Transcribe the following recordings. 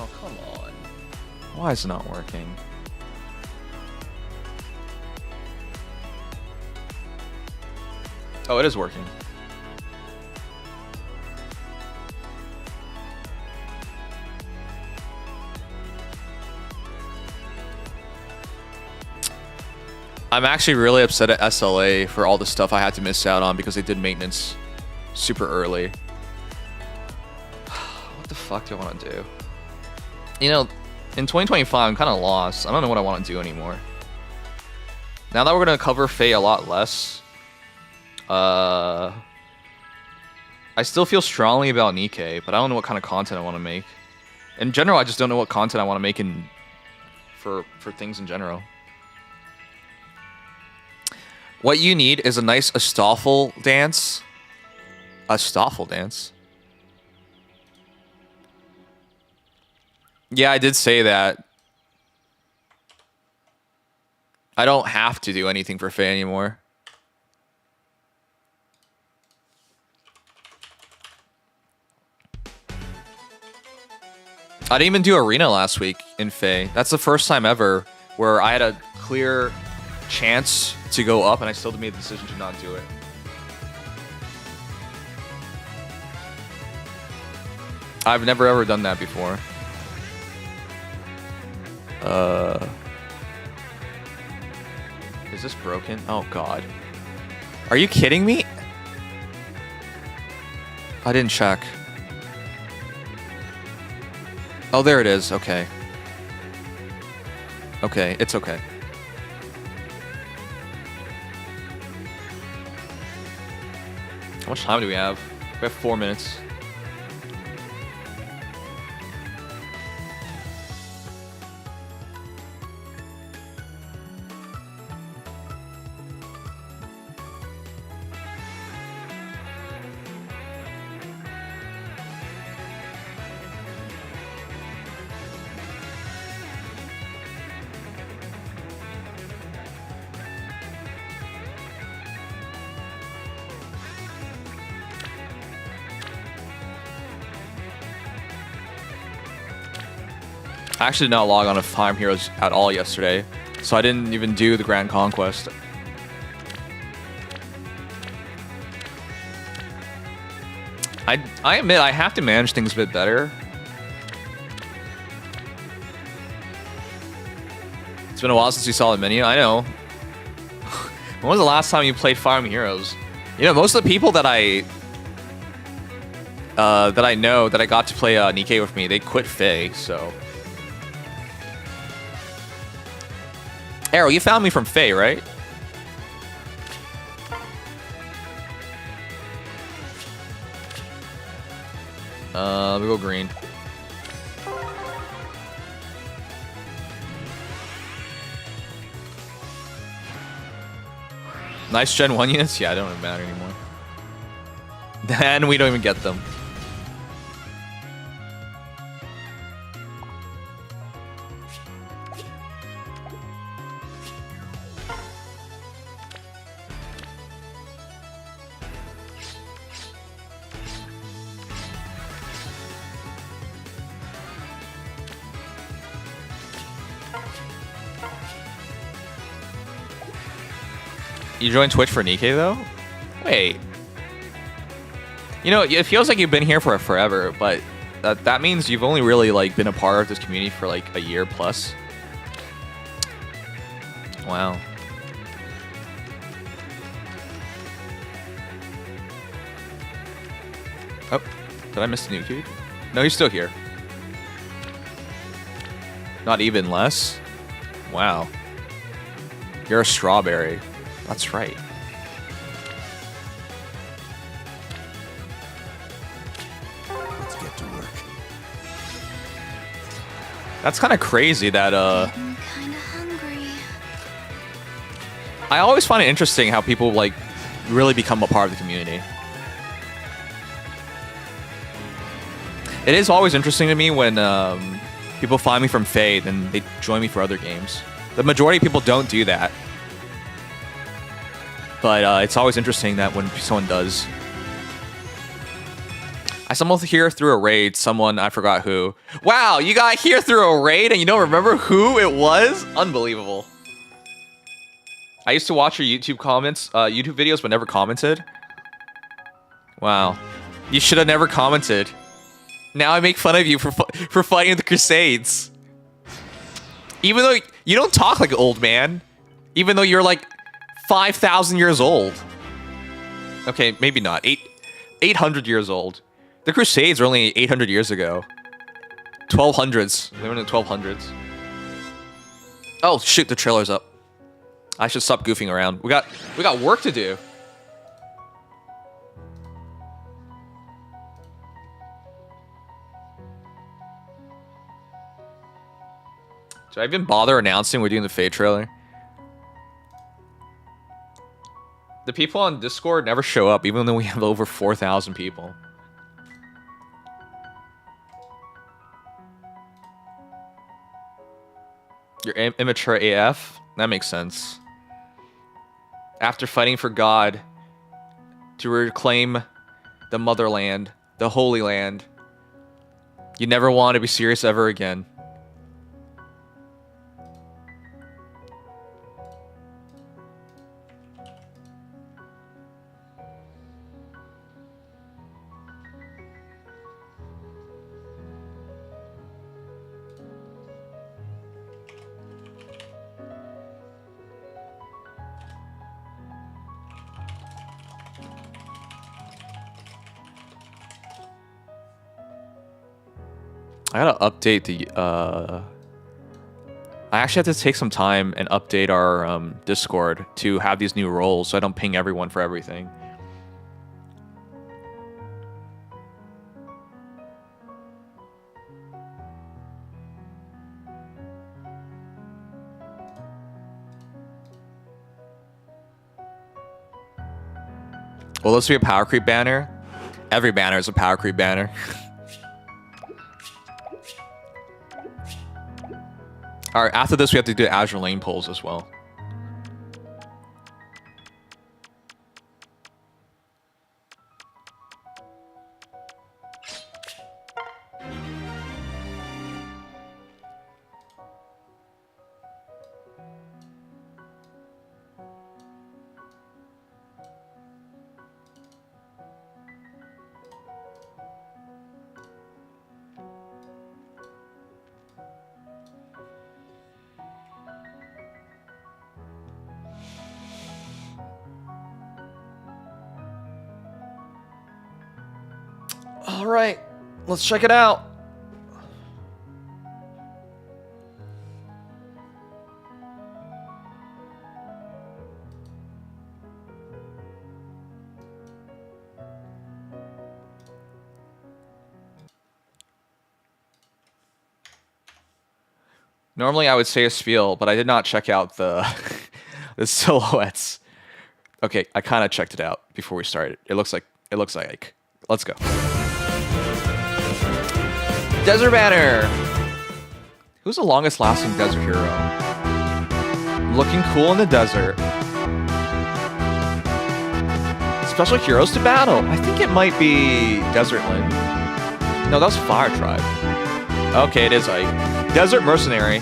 Oh, come on. Why is it not working? Oh, it is working. I'm actually really upset at SLA for all the stuff I had to miss out on because they did maintenance super early. What the fuck do I want to do? You know, in 2025, I'm kind of lost. I don't know what I want to do anymore. Now that we're going to cover Fae a lot less, I still feel strongly about Nikkei, but I don't know what kind of content I want to make. In general, I just don't know what content I want to make for things in general. What you need is a nice Astoffel dance. Astoffel dance? Yeah, I did say that. I don't have to do anything for Fae anymore. I didn't even do Arena last week in Fae. That's the first time ever where I had a clear chance to go up and I still made the decision to not do it. I've never ever done that before. Is this broken? Oh god. Are you kidding me? I didn't check. Oh, there it is. Okay. Okay, it's okay. How much time do we have? We have 4 minutes. I actually did not log on to Farm Heroes at all yesterday, so I didn't even do the Grand Conquest. I admit I have to manage things a bit better. It's been a while since we saw the menu. I know. When was the last time you played Farm Heroes? You know, most of the people that I know that I got to play Nikkei with me, they quit Fae, so. Arrow, you found me from Fae, right? Let me go green. Nice Gen 1 units? Yeah, they don't even matter anymore. Then we don't even get them. You joined Twitch for Nikkei, though? Wait. You know, it feels like you've been here for forever, but that means you've only really, like, been a part of this community for, like, a year plus. Wow. Oh, did I miss the new dude? No, he's still here. Not even less? Wow. You're a strawberry. That's right. Let's get to work. That's kind of crazy that Getting kinda hungry. I always find it interesting how people like really become a part of the community. It is always interesting to me when people find me from Fae and they join me for other games. The majority of people don't do that. But it's always interesting that when someone does. I summoned here through a raid. Someone, I forgot who. Wow, you got here through a raid and you don't remember who it was? Unbelievable. I used to watch your YouTube YouTube videos but never commented. Wow. You should have never commented. Now I make fun of you for fighting the Crusades. Even though you don't talk like an old man. Even though you're like 5,000 years old. Okay, maybe not. 800 years old. The Crusades are only 800 years ago. 1200s. They were in the 1200s. Oh shoot, the trailer's up. I should stop goofing around. We got work to do. Should I even bother announcing we're doing the Fate trailer? The people on Discord never show up, even though we have over 4,000 people. You're immature AF? That makes sense. After fighting for God to reclaim the motherland, the Holy Land, you never want to be serious ever again. I gotta update the, I actually have to take some time and update our Discord to have these new roles so I don't ping everyone for everything. Will this be a power creep banner? Every banner is a power creep banner. Alright, after this we have to do Azur Lane polls as well. Alright, let's check it out. Normally I would say a spiel, but I did not check out the the silhouettes. Okay, I kind of checked it out before we started. It looks like let's go. Desert Banner! Who's the longest lasting desert hero? Looking cool in the desert. Special heroes to battle. I think it might be Desert Lane. No, that was Fire Tribe. Okay, it is Ike. Desert Mercenary.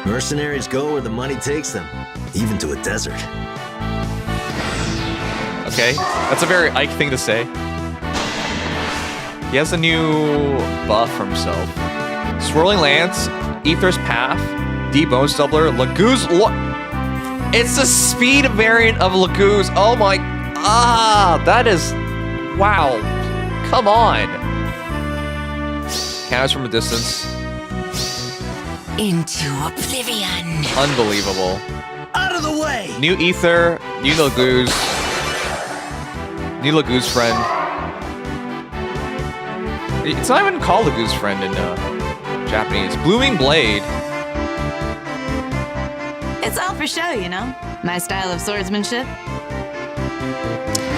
Mercenaries go where the money takes them, even to a desert. Okay, that's a very Ike thing to say. He has a new buff for himself. Swirling Lance, Aether's Path, D-Bone Stubbler, Lagoo's... It's the speed variant of Lagoo's. Oh my... that is... Wow. Come on. Counters from a distance. Into oblivion. Unbelievable. Out of the way! New Aether, new Lagoo's. New Lagoo's friend. It's not even called Lagoo's friend in Japanese. Blooming Blade. It's all for show, you know? My style of swordsmanship.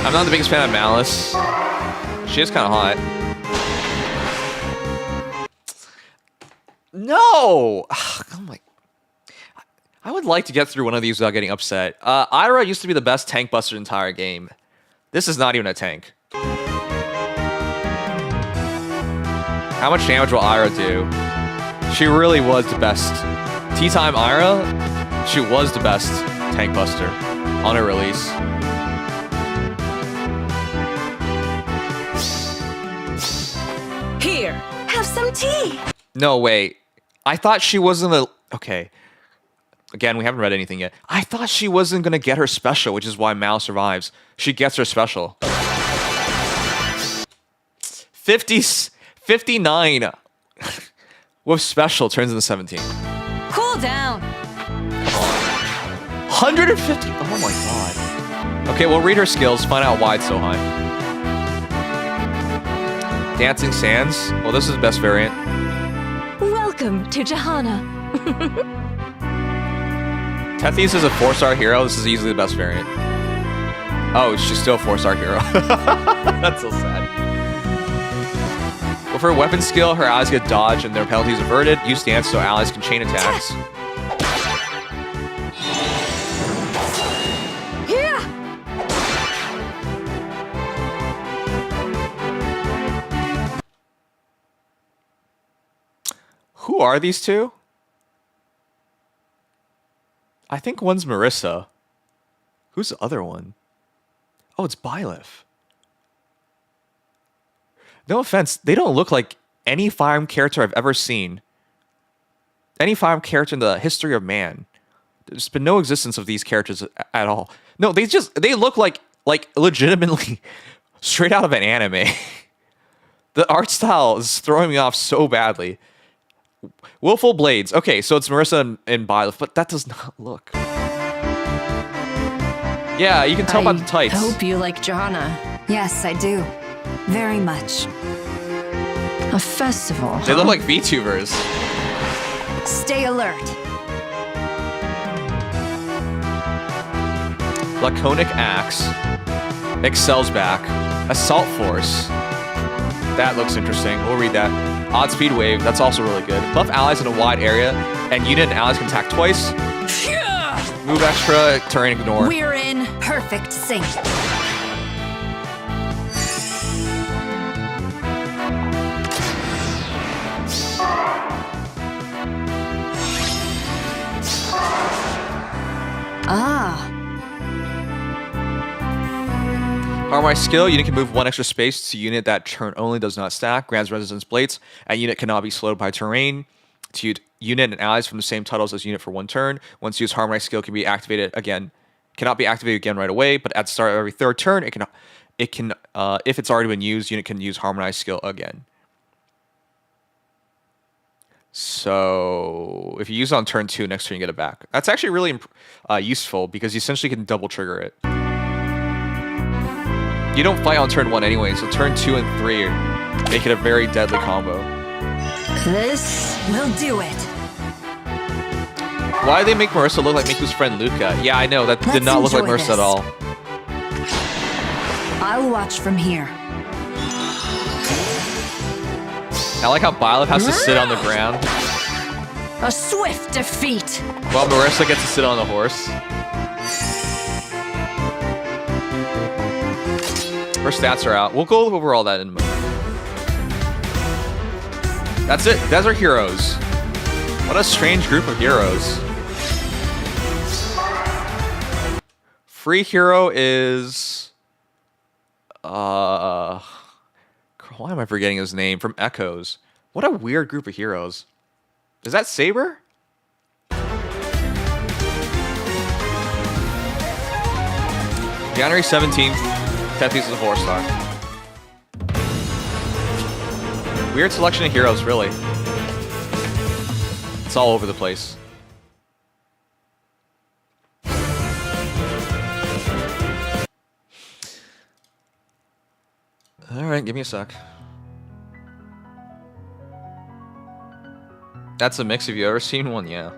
I'm not the biggest fan of Malice. She is kind of hot. No! Oh my... I would like to get through one of these without getting upset. Ira used to be the best tank buster in the entire game. This is not even a tank. How much damage will Ira do? She really was the best. Tea Time Ira, she was the best tank buster on her release. Here, have some tea. No, wait. I thought she wasn't a... Okay. Again, we haven't read anything yet. I thought she wasn't going to get her special, which is why Mal survives. She gets her special. 59 with special turns into 17. Cool down. 150. Oh my god. Okay, we'll read her skills, find out why it's so high. Dancing Sands. Well, this is the best variant. Welcome to Jahana. Tethys is a 4-star hero. This is easily the best variant. Oh, she's still a 4-star hero. That's so sad. With her weapon skill, her allies get dodge and their penalties averted. Use dance so allies can chain attacks. Who are these two? I think one's Marissa. Who's the other one? Oh, it's Byleth. No offense, they don't look like any Fire Emblem character I've ever seen. Any Fire Emblem character in the history of man. There's been no existence of these characters at all. No, they look like legitimately straight out of an anime. The art style is throwing me off so badly. Willful Blades. Okay, so it's Marissa and Byleth, but that does not look. Yeah, you can tell by the tights. I hope you like Jahana. Yes, I do. Very much. A festival. They look like VTubers. Stay alert. Laconic Axe. Excels back. Assault Force. That looks interesting. We'll read that. Odd Speed Wave. That's also really good. Buff allies in a wide area, and unit and allies can attack twice. Move extra, terrain ignore. We're in perfect sync. Ah. Harmonize skill, unit can move one extra space to unit that turn only does not stack, grants resistance plates, and unit cannot be slowed by terrain. To unit and allies from the same titles as unit for one turn. Once used, Harmonize skill can be activated again. Cannot be activated again right away, but at the start of every third turn, it can if it's already been used, unit can use Harmonize skill again. So if you use it on turn 2, next turn you get it back. That's actually really useful because you essentially can double trigger it. You don't fight on turn 1 anyway, so turn 2 and 3 make it a very deadly combo. This will do it. Why did they make Marissa look like Miku's friend Luca? Yeah, I know, that did not look like Marissa at all. I'll watch from here. I like how Byleth has to sit on the ground, A swift defeat. while Marissa gets to sit on the horse. Her stats are out. We'll go over all that in a moment. That's it. Desert Heroes. What a strange group of heroes. Free hero is... why am I forgetting his name? From Echoes. What a weird group of heroes. Is that Saber? January 17th, Tethys is a 4-star. Weird selection of heroes, really. It's all over the place. Alright, give me a sec. That's a mix. Have you ever seen one? Yeah.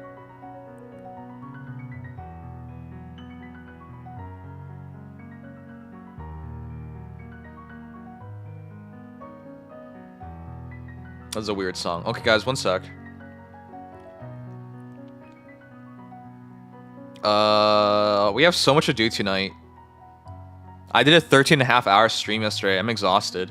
That was a weird song. Okay, guys, one sec. We have so much to do tonight. I did a 13.5-hour stream yesterday. I'm exhausted.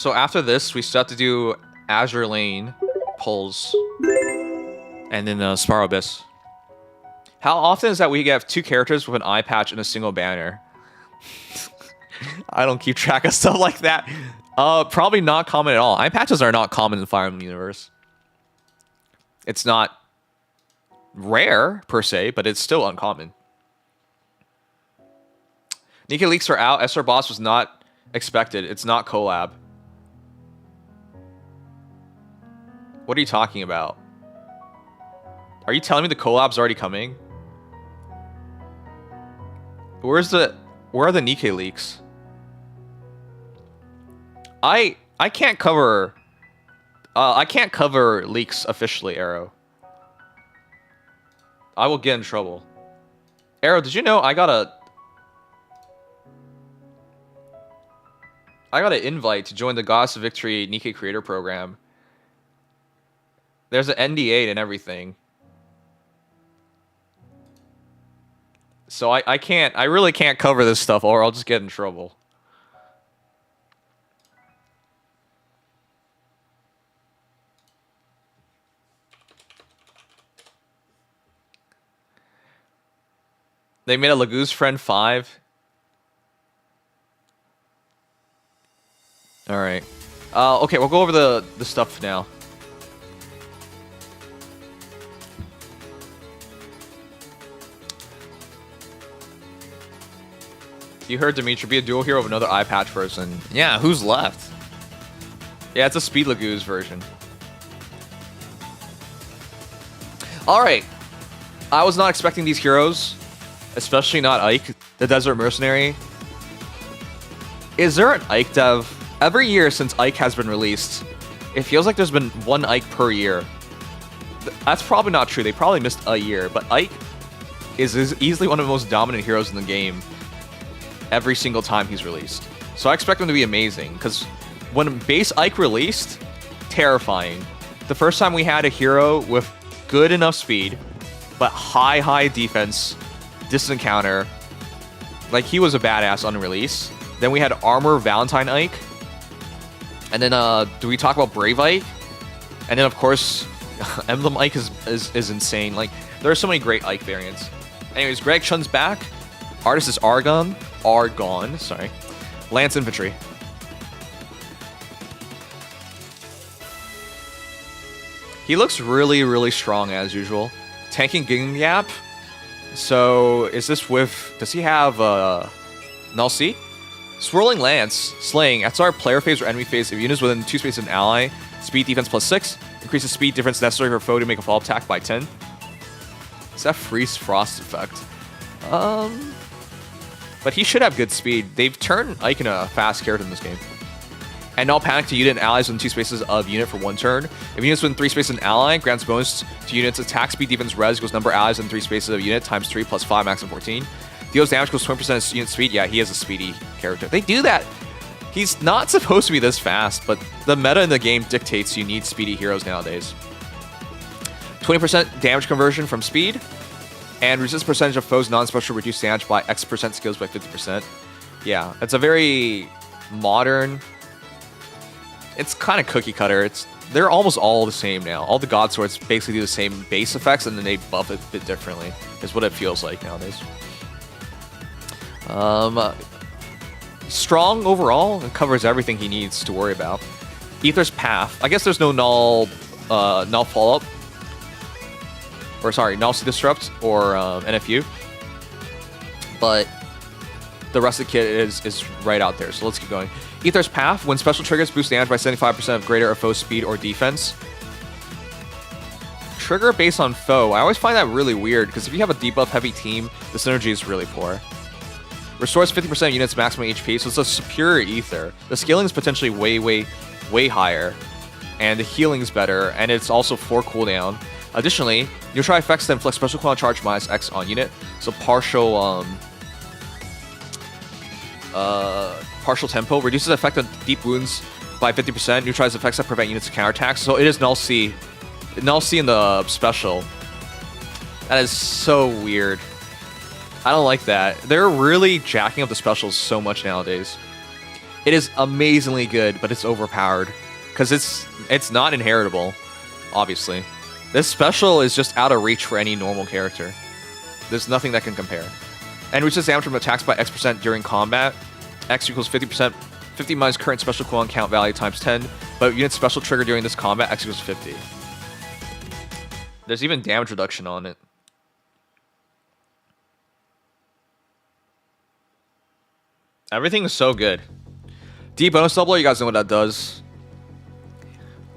So after this, we still have to do Azur Lane pulls, and then Spiral Abyss. How often is that we have 2 characters with an eye patch and a single banner? I don't keep track of stuff like that. Probably not common at all. Eye patches are not common in the Fire Emblem universe. It's not rare, per se, but it's still uncommon. Nika leaks are out. SR Boss was not expected. It's not collab. What are you talking about? Are you telling me the collab's already coming? Where are the Nikkei leaks? I can't cover leaks officially, Arrow. I will get in trouble. Arrow, did you know I got an invite to join the Goddess of Victory Nikkei Creator Program. There's an NDA and everything. So I really can't cover this stuff or I'll just get in trouble. They made a Lagoose Friend 5. Alright. Okay, we'll go over the stuff now. You heard Dimitri, be a dual hero of another eye patch person. Yeah, who's left? Yeah, it's a Speed Lagoose version. Alright. I was not expecting these heroes. Especially not Ike, the Desert Mercenary. Is there an Ike dev? Every year since Ike has been released, it feels like there's been one Ike per year. That's probably not true. They probably missed a year. But Ike is easily one of the most dominant heroes in the game every single time he's released. So I expect him to be amazing. Because when base Ike released, terrifying. The first time we had a hero with good enough speed, but high defense, distant counter, like he was a badass on release. Then we had Armor Valentine Ike, and then do we talk about Brave Ike? And then of course Emblem Ike is insane. Like there are so many great Ike variants. Anyways, Greg Chun's back. Artist is Argon, sorry. Lance Infantry. He looks really strong as usual. Tanking Gingap. So, is this with... Does he have, Null C? Swirling Lance, Slaying. At start player phase or enemy phase, if units within 2 spaces of an ally, speed defense +6. Increases speed difference necessary for a foe to make a follow-up attack by 10. Is that Freeze Frost effect? But he should have good speed. They've turned Ike into a fast character in this game. And Null Panic to unit and allies within 2 spaces of unit for 1 turn. If units within 3 spaces of an ally, grants bonus to units attack speed defense res equals number of allies in 3 spaces of unit times 3 plus 5 maximum 14. Deals damage equals 20% of unit speed. Yeah, he is a speedy character. They do that. He's not supposed to be this fast, but the meta in the game dictates you need speedy heroes nowadays. 20% damage conversion from speed. And resist percentage of foes non-special reduced damage by X% skills by 50%. Yeah, it's a very modern... It's kind of cookie cutter. They're almost all the same now. All the God Swords basically do the same base effects, and then they buff it a bit differently. Is what it feels like nowadays. Strong overall, and covers everything he needs to worry about. Aether's Path. I guess there's no null follow-up. Or sorry, null disrupt or NFU. But the rest of the kit is right out there. So let's keep going. Aether's Path. When special triggers boost damage by 75% of greater of foe's speed or defense. Trigger based on foe. I always find that really weird because if you have a debuff heavy team, the synergy is really poor. Restores 50% of units maximum HP, so it's a superior Aether. The scaling is potentially way higher. And the healing is better, and it's also 4 cooldown. Additionally, neutral effects that inflict special cooldown charge -X on unit. So partial tempo reduces the effect of deep wounds by 50%. Neutralizes effects that prevent units to counterattack. So it is Null C. Null C in the special. That is so weird. I don't like that. They're really jacking up the specials so much nowadays. It is amazingly good, but it's overpowered because it's not inheritable, obviously. This special is just out of reach for any normal character. There's nothing that can compare. And reaches damage from attacks by X% during combat. X equals 50%, 50 minus current special cooldown count value times 10. But unit special trigger during this combat, X equals 50. There's even damage reduction on it. Everything is so good. D bonus doubler, you guys know what that does.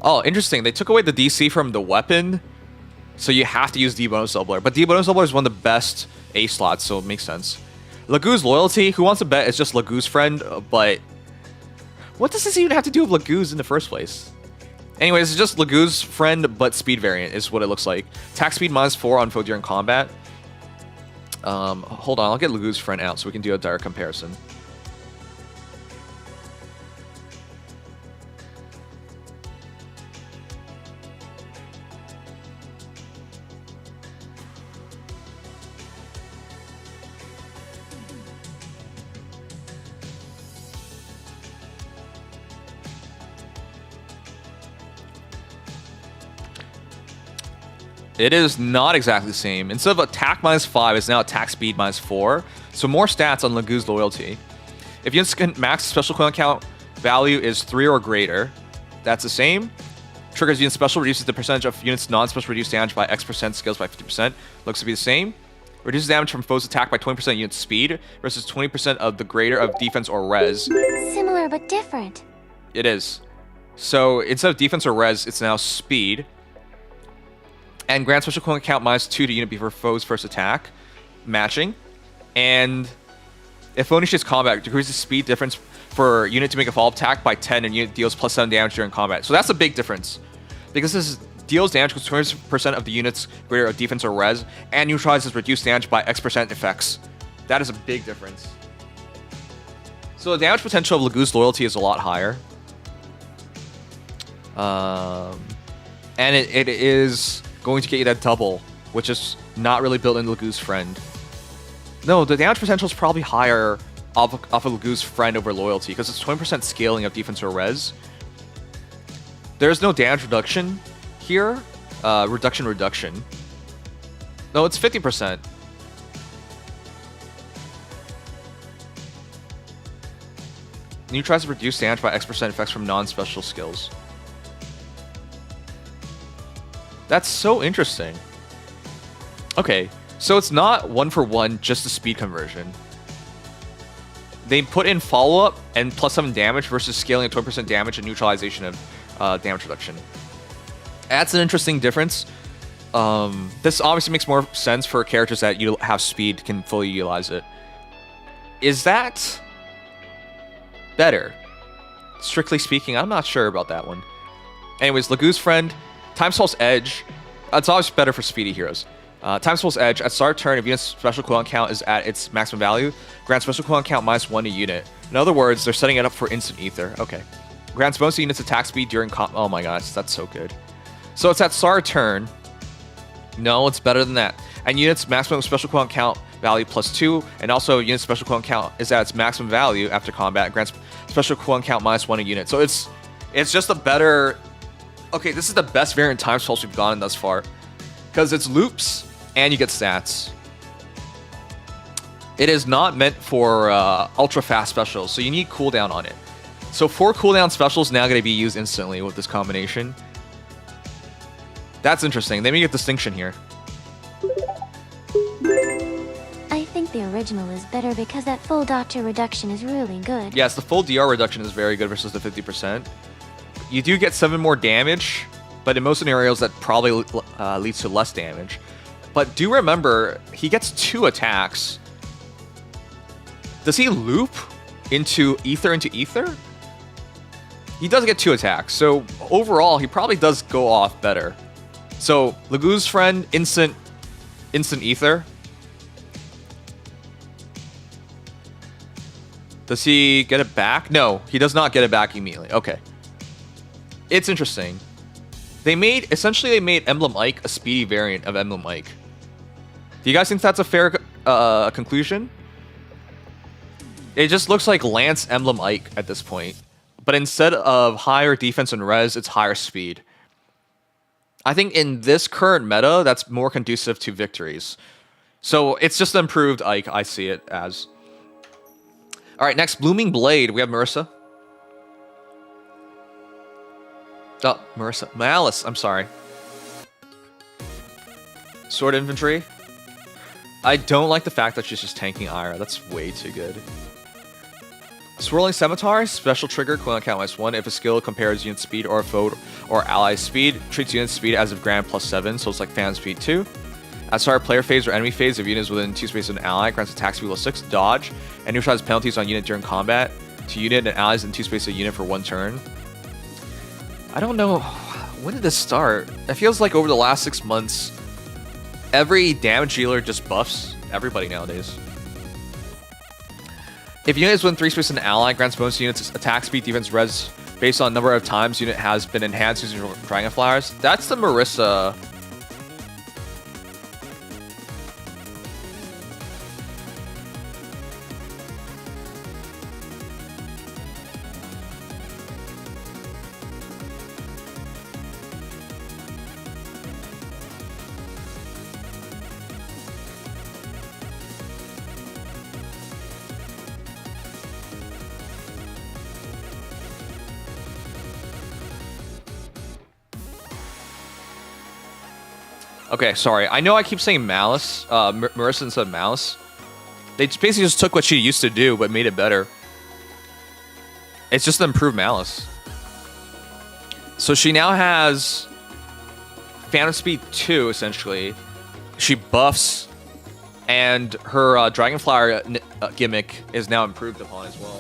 Oh, interesting. They took away the DC from the weapon, so you have to use D bonus doubler. But D bonus doubler is one of the best A slots, so it makes sense. Lagoo's loyalty, who wants to bet it's just Lagoo's friend, but what does this even have to do with Lagoo's in the first place? Anyways, it's just Lagoo's friend, but speed variant is what it looks like. Attack speed -4 on foe during combat. Hold on, I'll get Lagoo's friend out so we can do a direct comparison. It is not exactly the same. Instead of attack -5, it's now attack speed -4. So more stats on Lagoo's loyalty. If units can max special cooldown count value is 3 or greater, that's the same. Triggers unit special, reduces the percentage of units non-special reduced damage by X%, scales by 50%. Looks to be the same. Reduces damage from foes attack by 20% unit speed versus 20% of the greater of defense or res. Similar but different. It is. So instead of defense or res, it's now speed. And grant special cooldown count -2 to unit before foe's first attack, matching. And if foe initiates combat, decreases speed difference for unit to make a follow-up attack by 10 and unit deals +7 damage during combat. So that's a big difference. Because this deals damage with 20% of the units greater of defense or res, and neutralizes reduced damage by X% effects. That is a big difference. So the damage potential of Lagoo's loyalty is a lot higher. And it is going to get you that double, which is not really built into Lagoo's friend. No, the damage potential is probably higher off of Lagoo's friend over loyalty, because it's 20% scaling of defense or res. There's no damage reduction here. Reduction. No, it's 50%. Neutralizes reduced damage by X% effects from non-special skills. That's so interesting. Okay, so it's not 1-for-1, just the speed conversion. They put in follow-up and +7 damage versus scaling of 20% damage and neutralization of damage reduction. That's an interesting difference. This obviously makes more sense for characters that you have speed, can fully utilize it. Is that better? Strictly speaking, I'm not sure about that one. Anyways, Lagoo's friend, Time Pulse Edge. It's always better for speedy heroes. Time Pulse Edge, at start turn, if unit's special cooldown count is at its maximum value, grants special cooldown count -1 to unit. In other words, they're setting it up for instant ether. Okay. Grants bonus to units attack speed during oh my gosh, that's so good. So it's at start turn. No, it's better than that. And units maximum special cooldown count value +2, and also unit's special cooldown count is at its maximum value after combat. Grants special cooldown count -1 a unit. So it's just a better. Okay, this is the best variant Time Pulse we've gotten thus far, because it's loops and you get stats. It is not meant for ultra fast specials, so you need cooldown on it. So 4 cooldown specials now going to be used instantly with this combination. That's interesting. They make a distinction here. I think the original is better because that full doctor reduction is really good. Yes, the full DR reduction is very good versus the 50%. You do get 7 more damage, but in most scenarios that probably leads to less damage. But do remember, he gets 2 attacks. Does he loop into ether? He does get 2 attacks, so overall he probably does go off better. So Lagoo's friend, instant ether. Does he get it back? No, he does not get it back immediately. Okay. It's interesting. They made Emblem Ike a speedy variant of Emblem Ike. Do you guys think that's a fair conclusion? It just looks like Lance Emblem Ike at this point. But instead of higher defense and res, it's higher speed. I think in this current meta, that's more conducive to victories. So it's just an improved Ike, I see it as. Alright, next, Blooming Blade. We have Marissa. Oh, Marissa. Malice, I'm sorry. Sword Infantry. I don't like the fact that she's just tanking Ira. That's way too good. Swirling Scimitar, special trigger, equivalent count -1. If a skill compares unit speed or foe or ally speed, treats unit speed as if grand +7, so it's like fan speed 2. At start of player phase or enemy phase, if unit is within 2 spaces of an ally, grants attack speed +6, dodge, and neutralize penalties on unit during combat to unit and allies in 2 spaces of unit for 1 turn. I don't know. When did this start? It feels like over the last 6 months, every damage dealer just buffs everybody nowadays. If unit is within 3 spaces of an ally, grants bonus to units attack speed, defense, res based on number of times unit has been enhanced using Dragonflyers. That's the Marissa. Okay, sorry. I know I keep saying Malice, Marissa instead of Malice. They basically just took what she used to do, but made it better. It's just an improved Malice. So she now has Phantom Speed 2, essentially. She buffs, and her Dragonflyer gimmick is now improved upon as well.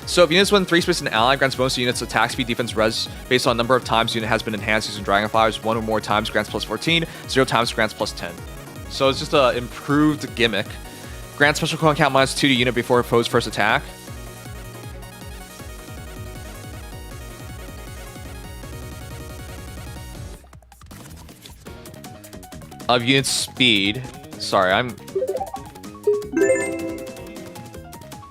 So if units within 3 spaces an ally, grants bonus to units attack speed, defense, res based on number of times unit has been enhanced using Dragonflyers. 1 or more times grants +14, 0 times grants +10. So it's just an improved gimmick. Grants special coin count -2 to unit before foe's first attack. Of unit speed. Sorry, I'm...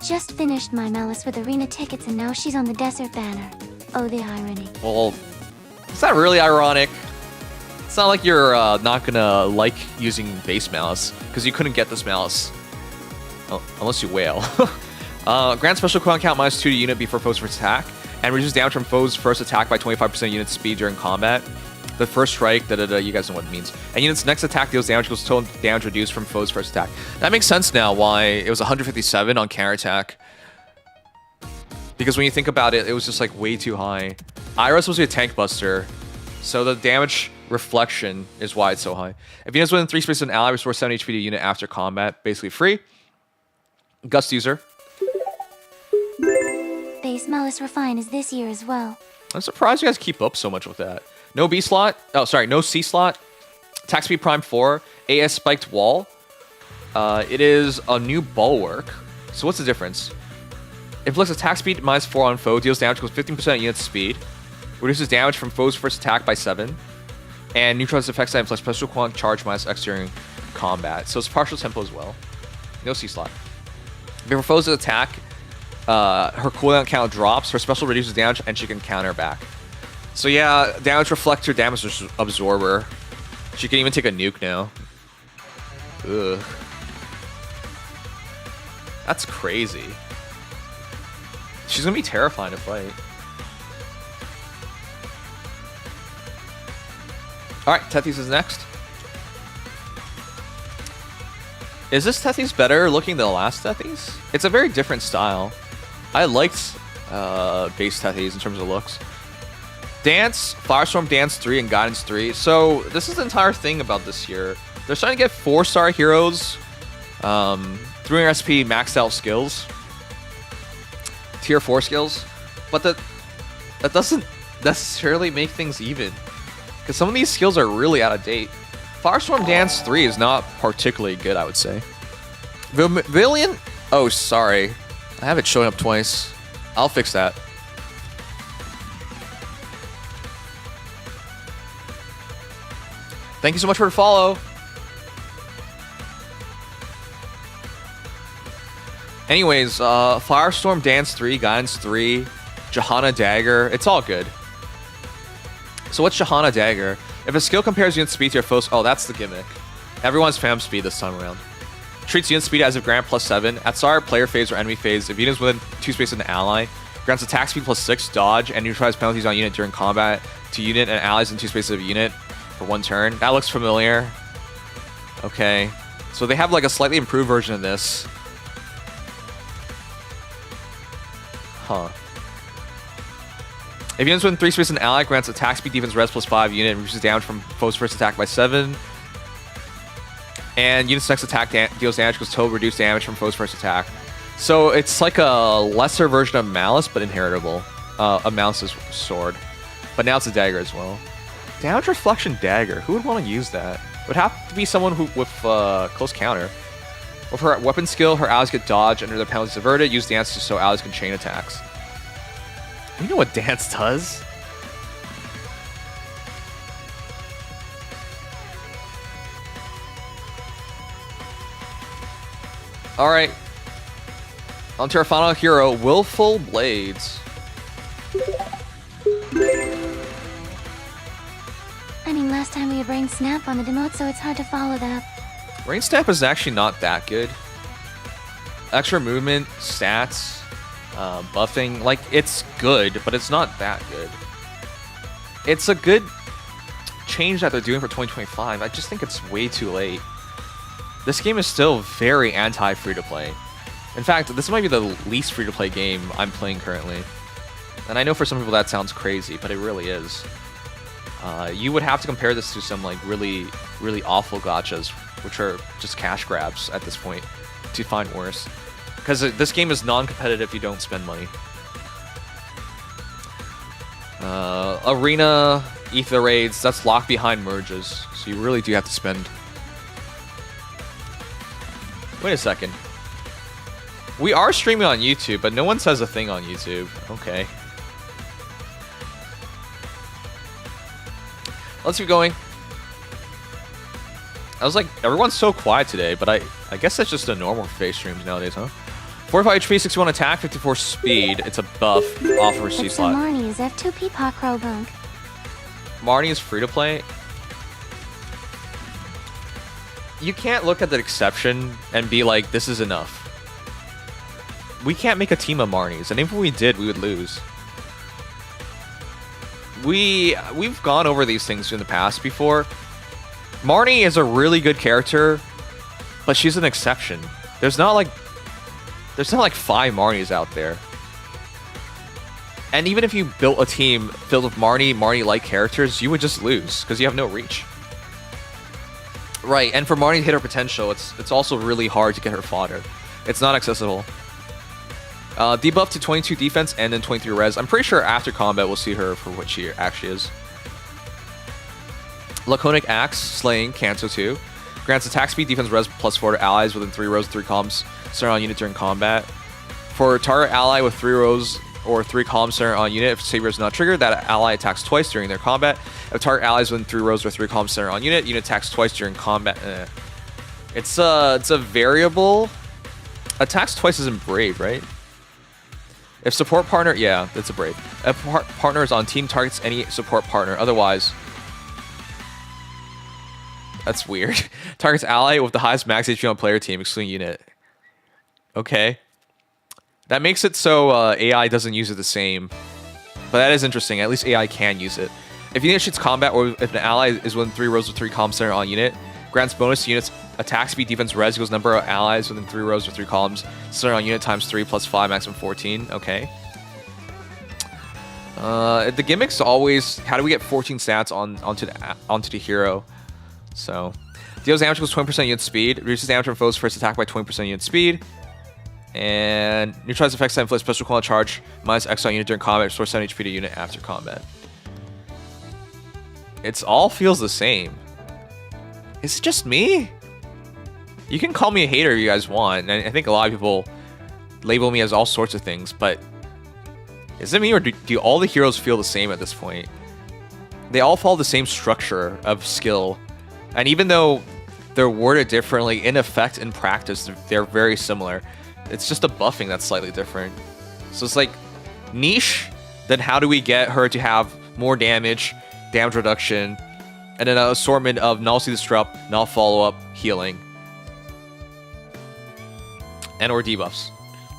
Just finished my Malice with arena tickets and now she's on the desert banner. Oh, the irony. Well, it's not really ironic. It's not like you're not gonna like using base Malice, because you couldn't get this Malice. Oh, unless you whale. Grant special coin count -2 to unit before foe's first attack, and reduces damage from foe's first attack by 25% unit speed during combat. The first strike, you guys know what it means. And unit's next attack deals damage equals total damage reduced from foe's first attack. That makes sense now why it was 157 on counterattack. Because when you think about it, it was just like way too high. Ira's supposed to be a tank buster, so the damage reflection is why it's so high. If units within 3 spaces of an ally, restore 7 HP to unit after combat, basically free. Gust user. Base Malice Refine is this year as well. I'm surprised you guys keep up so much with that. No B slot. Oh, sorry, no C slot. Attack speed prime 4. AS spiked wall. It is a new bulwark. So what's the difference? Inflicts attack speed -4 on foe. Deals damage equals 15% unit speed. Reduces damage from foe's first attack by 7. And neutralizes effects that inflict special quant charge -X during combat. So it's partial tempo as well. No C slot. Before foe's attack, her cooldown count drops. Her special reduces damage and she can counter back. So yeah, damage reflector, damage absorber. She can even take a nuke now. Ugh. That's crazy. She's gonna be terrifying to fight. Alright, Tethys is next. Is this Tethys better looking than the last Tethys? It's a very different style. I liked base Tethys in terms of looks. Dance, Firestorm Dance 3, and Guidance 3. So this is the entire thing about this year. They're starting to get 4-star heroes, 300 SP maxed out skills, tier 4 skills, but that doesn't necessarily make things even, because some of these skills are really out of date. Firestorm Dance 3 is not particularly good, I would say. Villian? Oh, sorry. I have it showing up twice. I'll fix that. Thank you so much for the follow. Anyways, Firestorm, Dance 3, Guidance 3, Johanna Dagger. It's all good. So what's Johanna Dagger? If a skill compares unit speed to your foes... Oh, that's the gimmick. Everyone's fam speed this time around. Treats unit speed as if grant +7. At start, player phase or enemy phase, if units within 2 spaces of an ally, grants attack speed +6, dodge, and neutralize penalties on unit during combat to unit and allies in 2 spaces of a unit for 1 turn. That looks familiar. Okay. So they have like a slightly improved version of this. Huh. If units within 3 spaces of an ally, grants attack speed, defense, res +5, unit, and reduces damage from foe's first attack by 7. And unit's next attack deals damage because total reduced damage from foe's first attack. So it's like a lesser version of Malice, but inheritable. A Malice's sword. But now it's a dagger as well. Damage reflection dagger. Who would want to use that? It would have to be someone who with close counter. With her weapon skill, her allies get dodge under their penalties averted. Use dance so allies can chain attacks. You know what dance does? Alright. On to our final hero, Willful Blades. I mean, last time we had Rain Snap on the demote, so it's hard to follow that up. Rain Snap is actually not that good. Extra movement, stats, buffing, like, it's good, but it's not that good. It's a good change that they're doing for 2025. I just think it's way too late. This game is still very anti-free-to-play. In fact, this might be the least free-to-play game I'm playing currently. And I know for some people that sounds crazy, but it really is. You would have to compare this to some like really awful gachas, which are just cash grabs at this point, to find worse. Because this game is non-competitive if you don't spend money. Arena, Ether Raids, that's locked behind merges, so you really do have to spend. Wait a second. We are streaming on YouTube, but no one says a thing on YouTube. Okay. Let's keep going. I was like, everyone's so quiet today, but I guess that's just a normal face streams nowadays, huh? 45 HP, 61 attack, 54 speed. It's a buff off her C slot. Marnie is F2P Pakro Bunk. Marnie is free to play. You can't look at the exception and be like, this is enough. We can't make a team of Marnies, and if we did, we would lose. We've gone over these things in the past before. Marnie is a really good character, but she's an exception. There's not like 5 Marnies out there. And even if you built a team filled with Marnie-like characters, you would just lose because you have no reach. Right, and for Marnie to hit her potential, it's also really hard to get her fodder. It's not accessible. Debuff to 22 defense and then 23 res. I'm pretty sure after combat we'll see her for what she actually is. Laconic Axe, Slaying, Canto 2. Grants attack speed, defense res +4 to allies within 3 rows, 3 columns, centered on unit during combat. For target ally with 3 rows or 3 columns centered on unit, if savior is not triggered, that ally attacks twice during their combat. If target allies within 3 rows or 3 columns centered on unit attacks twice during combat. It's a variable. Attacks twice isn't brave, right? If support partner, yeah, that's a brave. If partner is on team, targets any support partner. Otherwise, that's weird. Targets ally with the highest max HP on player team, excluding unit. Okay. That makes it so AI doesn't use it the same. But that is interesting. At least AI can use it. If unit shoots combat or if an ally is within 3 rows of 3 columns centered on unit, grants bonus to units attack speed, defense, res equals number of allies within 3 rows or 3 columns centered on unit times 3 plus 5, maximum 14. Okay. The gimmick's always, how do we get 14 stats onto the hero? So, deals damage equals 20% unit speed, reduces damage from foes first attack by 20% unit speed, and neutralizes effects that inflict special cooldown charge minus X on unit during combat, restores 7 HP to unit after combat. It's all feels the same. Is it just me? You can call me a hater if you guys want, and I think a lot of people label me as all sorts of things, but is it me or do all the heroes feel the same at this point? They all follow the same structure of skill, and even though they're worded differently, in effect, in practice, they're very similar. It's just the buffing that's slightly different. So it's like niche, then how do we get her to have more damage reduction, and then an assortment of null disrupt, null follow-up, healing, and or debuffs.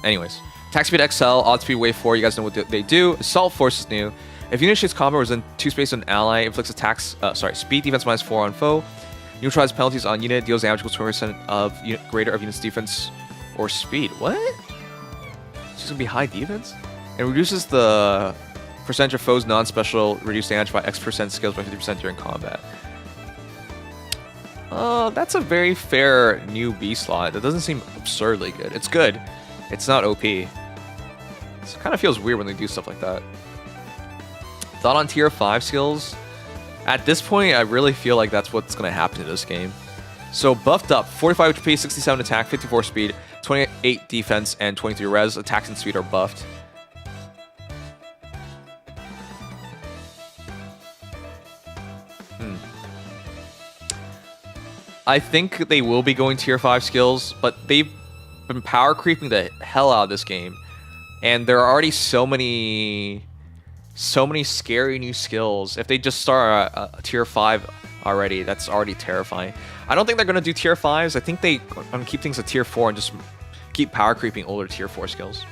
Anyways, attack speed XL, odd speed wave 4, you guys know what they do. Assault force is new. If you initiates combat within 2 space on an ally, inflicts attacks, speed defense -4 on foe, neutralize penalties on unit, deals damage equals 20% of greater of unit's defense or speed. What? She's gonna be high defense? And reduces the percentage of foes non-special reduced damage by X% skills by 50% during combat. That's a very fair new B slot. That doesn't seem absurdly good. It's good. It's not OP. It kind of feels weird when they do stuff like that. Thought on tier 5 skills? At this point, I really feel like that's what's going to happen in this game. So buffed up, 45 HP, 67 attack, 54 speed, 28 defense, and 23 res. Attacks and speed are buffed. I think they will be going tier 5 skills, but they've been power creeping the hell out of this game. And there are already so many scary new skills. If they just start a tier 5 already, that's already terrifying. I don't think they're going to do tier 5s. I think they're going to keep things at tier 4 and just keep power creeping older tier 4 skills.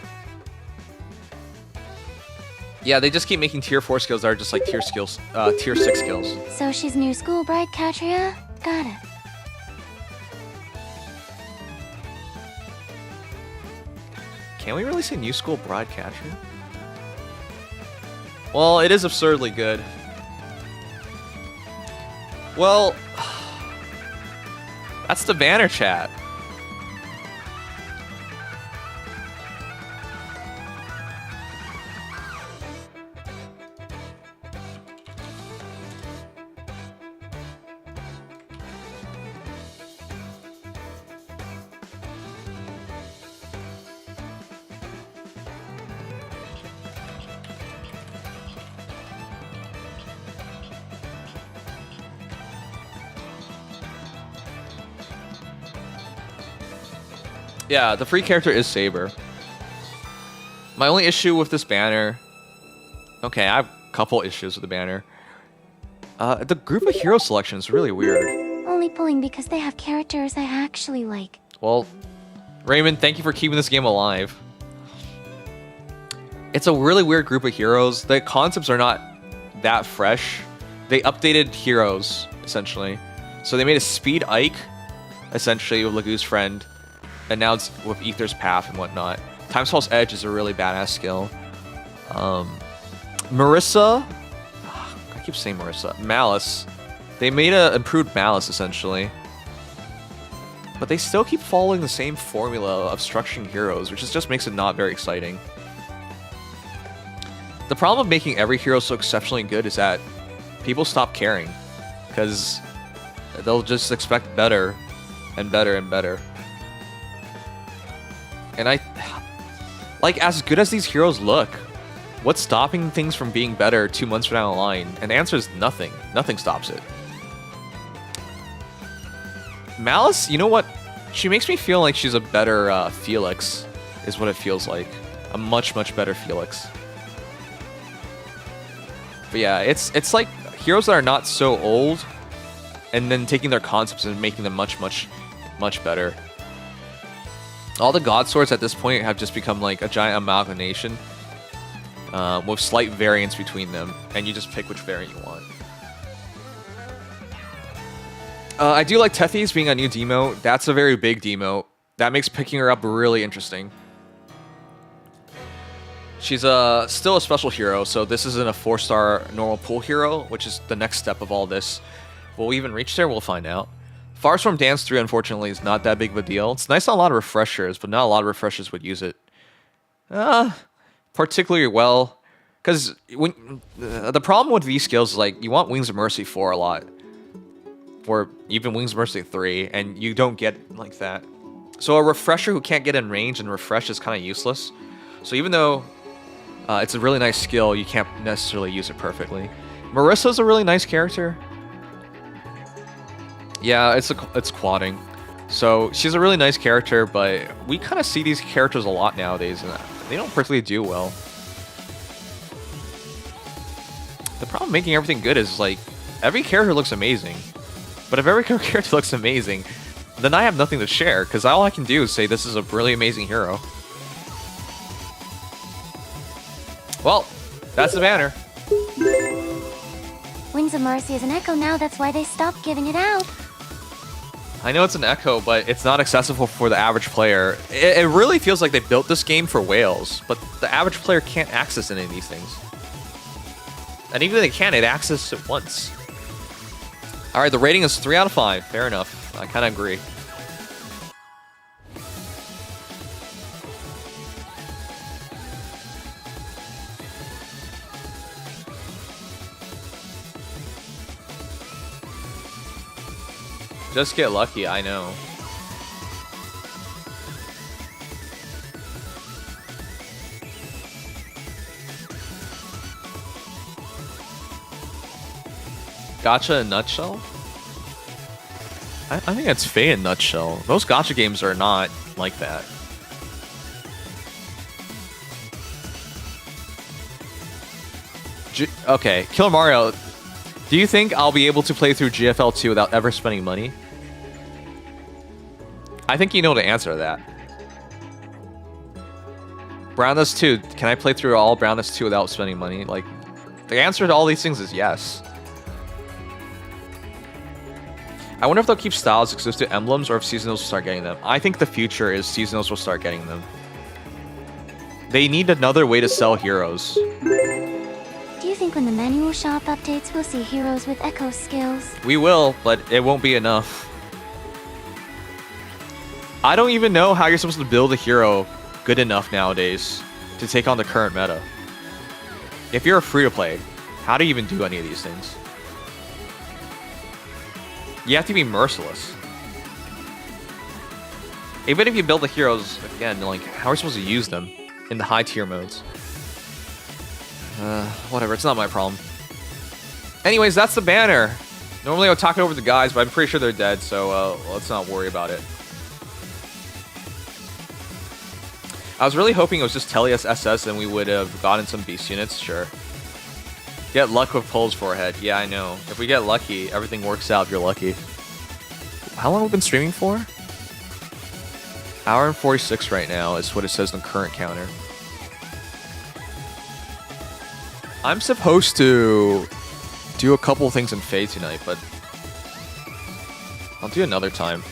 Yeah, they just keep making tier 4 skills that are just like tier 6 skills. So she's new school bride, Katria? Got it. Can we really say new school broadcaster? Well, it is absurdly good. Well, that's the banner chat. Yeah, the free character is Saber. My only issue with this banner... Okay, I have a couple issues with the banner. The group of hero selection is really weird. Only pulling because they have characters I actually like. Well, Raymond, thank you for keeping this game alive. It's a really weird group of heroes. The concepts are not that fresh. They updated heroes, essentially. So they made a Speed Ike, essentially, with Lagoo's friend. And now it's with Ether's Path and whatnot. Time's Pulse Edge is a really badass skill. Marissa... I keep saying Marissa. Malice. They made a improved Malice, essentially. But they still keep following the same formula of structuring heroes, which just makes it not very exciting. The problem of making every hero so exceptionally good is that people stop caring. Because they'll just expect better and better and better. And like, as good as these heroes look, what's stopping things from being better 2 months from down the line? And the answer is nothing. Nothing stops it. Malice, you know what? She makes me feel like she's a better Felix, is what it feels like. A much, much better Felix. But yeah, it's like heroes that are not so old, and then taking their concepts and making them much, much, much better. All the God Swords at this point have just become like a giant amalgamation with slight variance between them, and you just pick which variant you want. I do like Tethys being a new demote. That's a very big demote. That makes picking her up really interesting. She's still a special hero, so this isn't a 4-star normal pool hero, which is the next step of all this. Will we even reach there? We'll find out. Farstorm Dance 3, unfortunately, is not that big of a deal. It's nice on a lot of refreshers, but not a lot of refreshers would use it particularly well. Because the problem with these skills is, like, you want Wings of Mercy 4 a lot. Or even Wings of Mercy 3, and you don't get like that. So a refresher who can't get in range and refresh is kind of useless. So even though it's a really nice skill, you can't necessarily use it perfectly. Marissa's a really nice character. Yeah, it's quadding. So she's a really nice character, but we kind of see these characters a lot nowadays, and they don't particularly do well. The problem making everything good is, like, every character looks amazing. But if every character looks amazing, then I have nothing to share, because all I can do is say this is a really amazing hero. Well, that's the banner. Wings of Mercy is an echo now, that's why they stopped giving it out. I know it's an echo, but it's not accessible for the average player. It really feels like they built this game for whales, but the average player can't access any of these things. And even if they can, it accesses it once. Alright, the rating is 3 out of 5. Fair enough. I kind of agree. Just get lucky, I know. Gacha in a nutshell? I think it's Faye in a nutshell. Most gacha games are not like that. Okay, Killer Mario, do you think I'll be able to play through GFL 2 without ever spending money? I think you know the answer to that. Brown 2, can I play through all Brown 2 without spending money? Like, the answer to all these things is yes. I wonder if they'll keep styles exclusive to emblems or if seasonals will start getting them. I think the future is seasonals will start getting them. They need another way to sell heroes. Do you think when the manual shop updates, we'll see heroes with echo skills? We will, but it won't be enough. I don't even know how you're supposed to build a hero good enough nowadays to take on the current meta. If you're a free-to-play, how do you even do any of these things? You have to be merciless. Even if you build the heroes, again, like, how are we supposed to use them in the high tier modes? Whatever, it's not my problem. Anyways, that's the banner. Normally I would talk it over the guys, but I'm pretty sure they're dead, so let's not worry about it. I was really hoping it was just Telias SS and we would have gotten some beast units, sure. Get luck with Pole's forehead. Yeah, I know. If we get lucky, everything works out if you're lucky. How long have we been streaming for? Hour and 46 right now is what it says in the current counter. I'm supposed to do a couple things in Faye tonight, but I'll do another time.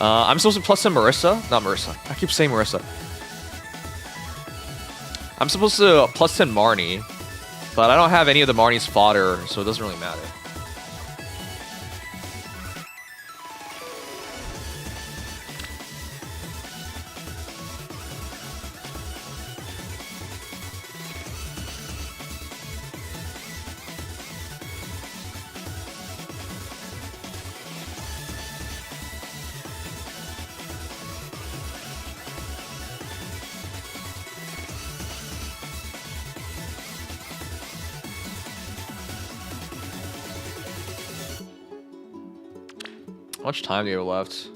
I'm supposed to plus in Marissa. Not Marissa. I keep saying Marissa. I'm supposed to plus 10 Marnie, but I don't have any of the Marnie's fodder, so it doesn't really matter. How much time do you have left?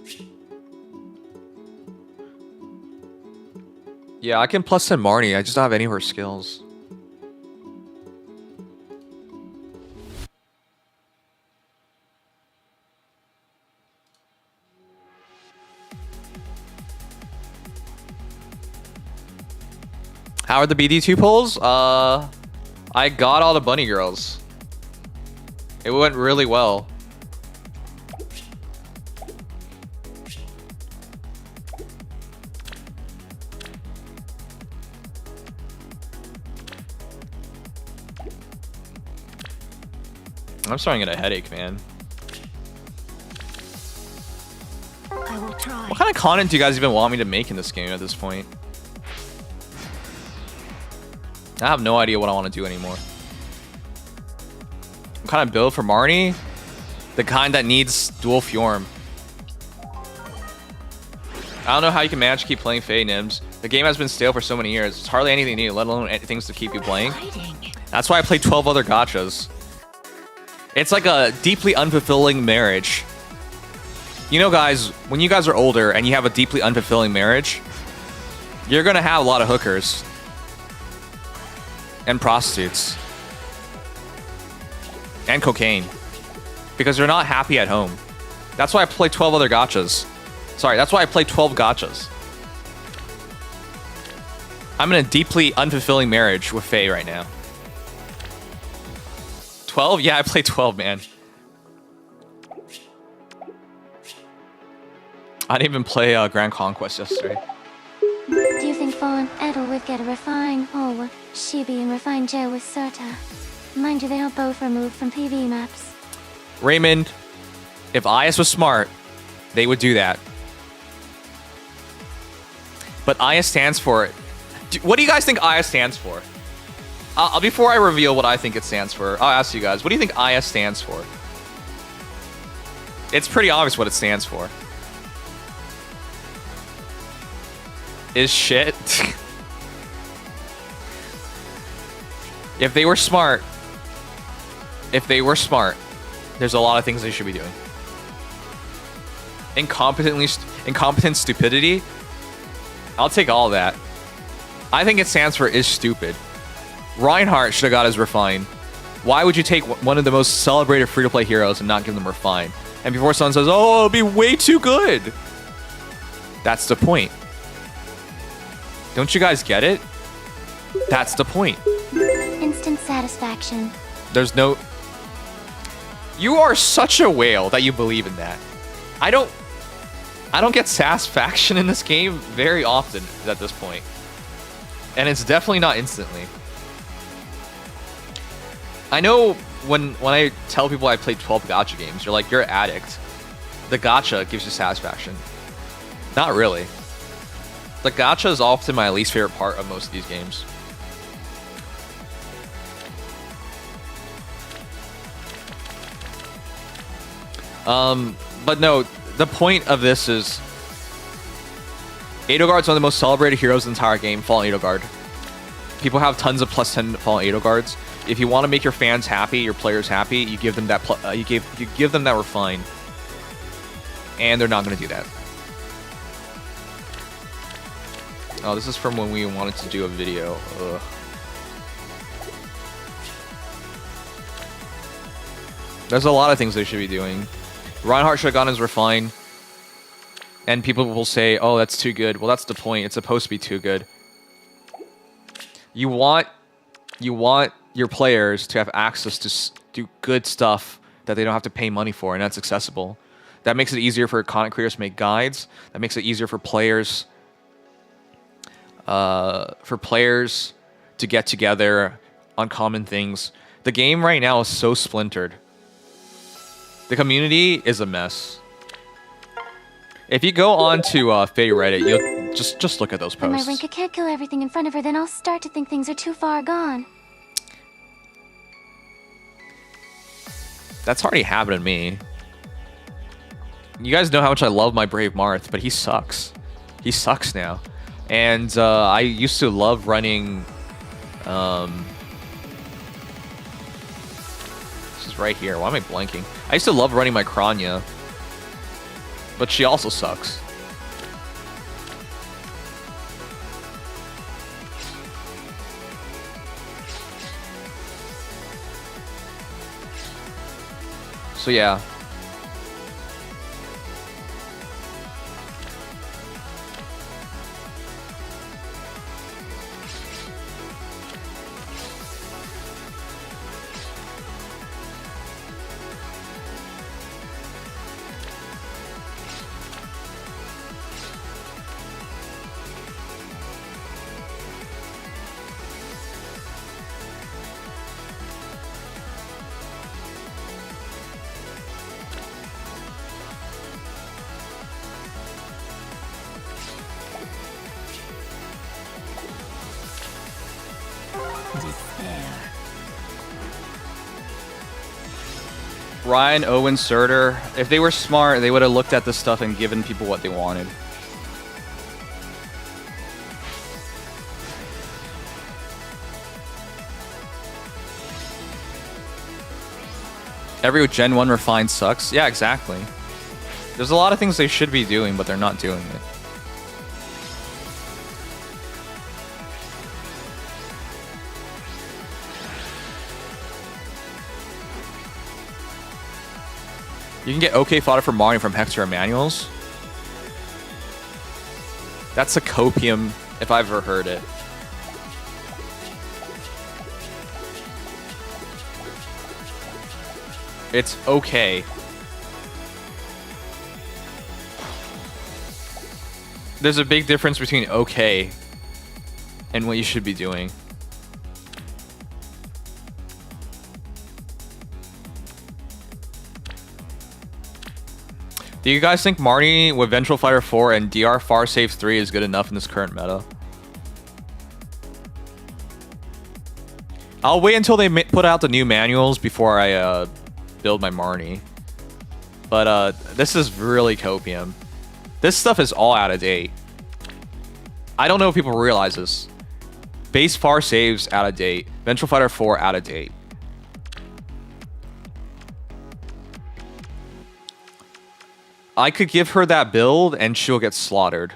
Yeah, I can plus 10 Marnie. I just don't have any of her skills. How are the BD2 polls? I got all the bunny girls. It went really well. I'm starting to get a headache, man. I will try. What kind of content do you guys even want me to make in this game at this point? I have no idea what I want to do anymore. What kind of build for Marnie? The kind that needs dual Fjorm. I don't know how you can manage to keep playing Fae Nims. The game has been stale for so many years. It's hardly anything new, let alone things to keep you playing. That's why I played 12 other gachas. It's like a deeply unfulfilling marriage. You know, guys, when you guys are older and you have a deeply unfulfilling marriage, you're gonna have a lot of hookers and prostitutes and cocaine because they're not happy at home. That's why I play 12 other gachas. Sorry, that's why I play 12 gachas. I'm in a deeply unfulfilling marriage with Faye right now. 12? Yeah, I play 12, man. I didn't even play Grand Conquest yesterday. Do you think Fawn Edel would get a refined Hole, Shibi and refined Joe with Surta? Mind you, they are both removed from PV maps. Raymond, if IS was smart, they would do that. But IS stands for... What do you guys think IS stands for? Before I reveal what I think it stands for, I'll ask you guys, what do you think IS stands for? It's pretty obvious what it stands for. Is shit. If they were smart, there's a lot of things they should be doing. Incompetent stupidity, I'll take all that. I think it stands for is stupid. Reinhardt should have got his refine. Why would you take one of the most celebrated free-to-play heroes and not give them refine? And before someone says, oh, it'll be way too good. That's the point. Don't you guys get it? That's the point. Instant satisfaction. There's no... You are such a whale that you believe in that. I don't get satisfaction in this game very often at this point. And it's definitely not instantly. I know when I tell people I played 12 gacha games, you're like, you're an addict. The gacha gives you satisfaction. Not really. The gacha is often my least favorite part of most of these games. But no, the point of this is Edelgard's one of the most celebrated heroes in the entire game, Fallen Edelgard. People have tons of plus 10 Fallen Edelgards. If you want to make your fans happy, your players happy, you give them that you give them that refine. And they're not going to do that. Oh, this is from when we wanted to do a video. Ugh. There's a lot of things they should be doing. Reinhardt should have gotten his refine. And people will say, oh, that's too good. Well, that's the point. It's supposed to be too good. You want your players to have access to do good stuff that they don't have to pay money for, and that's accessible. That makes it easier for content creators to make guides. That makes it easier for players to get together on common things. The game right now is so splintered. The community is a mess. If you go on to Faye Reddit, you'll just look at those When my posts. Rinka can't kill everything in front of her, then I'll start to think things are too far gone. That's already happened to me. You guys know how much I love my Brave Marth, but he sucks. He sucks now. And I used to love running... This is right here. Why am I blanking? I used to love running my Kranya. But she also sucks. So yeah. Ryan, Owen, Surtur, if they were smart, they would have looked at this stuff and given people what they wanted. Every Gen 1 refined sucks. Yeah, exactly. There's a lot of things they should be doing, but they're not doing it. You can get OK fodder for Marnie from Hector and manuals. That's a copium, if I've ever heard it. It's okay. There's a big difference between okay and what you should be doing. Do you guys think Marnie with Vengeful Fighter 4 and DR Far Save 3 is good enough in this current meta? I'll wait until they put out the new manuals before I build my Marnie. But this is really copium. This stuff is all out of date. I don't know if people realize this. Base Far Saves out of date. Vengeful Fighter 4 out of date. I could give her that build and she'll get slaughtered.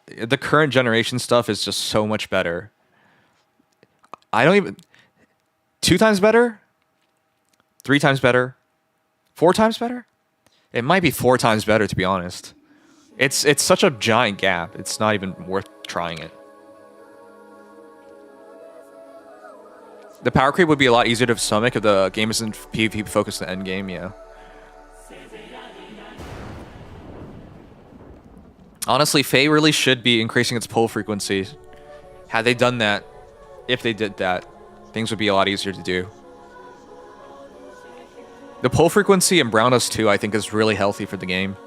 The current generation stuff is just so much better. I don't even... 2 times better? 3 times better? 4 times better? It might be 4 times better, to be honest. It's such a giant gap. It's not even worth trying it. The power creep would be a lot easier to stomach if the game isn't PvP focused in the end game, yeah. Honestly, Faye really should be increasing its pull frequency. Had they done that, if they did that, things would be a lot easier to do. The pull frequency in Brown Dust 2, I think, is really healthy for the game.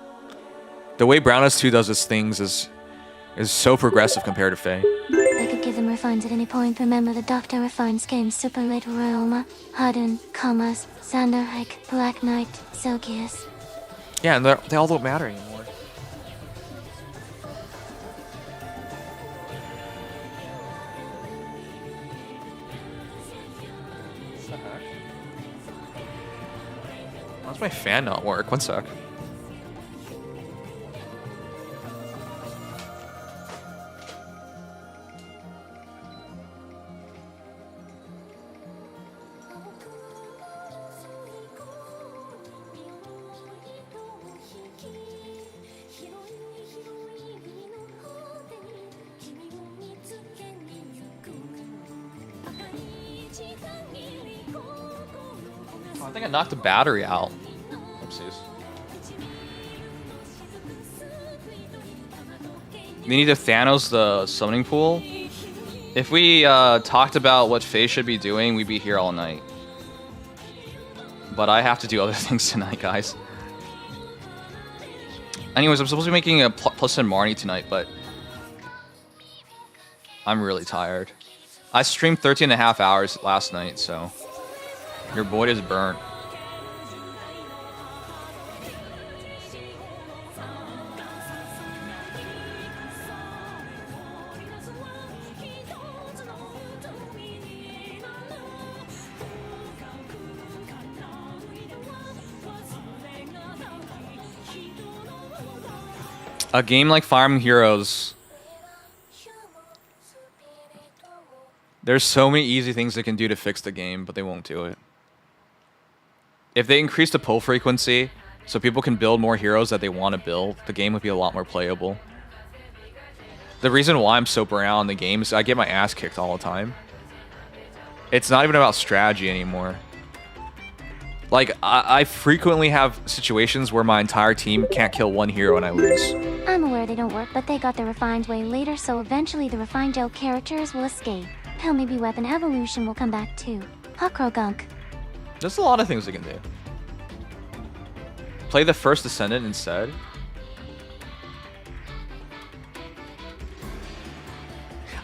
The way Brown Dust 2 does its things is so progressive compared to Faye. They could give them refines at any point. Remember the Doctor refines came super late. Roma, Hadun, Kamas, Sanderhike, Black Knight, Zelgius. Yeah, and they all don't matter anymore. Why does my fan not work? One sec. I think I knocked the battery out. Oopsies. We need to Thanos the summoning pool. If we talked about what Faye should be doing, we'd be here all night. But I have to do other things tonight, guys. Anyways, I'm supposed to be making a plus in Marnie tonight, but I'm really tired. I streamed 13.5 hours last night, so your boy is burnt. A game like Fire Emblem Heroes, there's so many easy things they can do to fix the game, but they won't do it. If they increase the pull frequency so people can build more heroes that they want to build, the game would be a lot more playable. The reason why I'm so burnt out on the game is I get my ass kicked all the time. It's not even about strategy anymore. Like, I frequently have situations where my entire team can't kill one hero and I lose. I'm aware they don't work, but they got the refined way later, so eventually the refined gel characters will escape. Hell, maybe weapon evolution will come back too. Hakrogunk. There's a lot of things they can do. Play the first Descendant instead.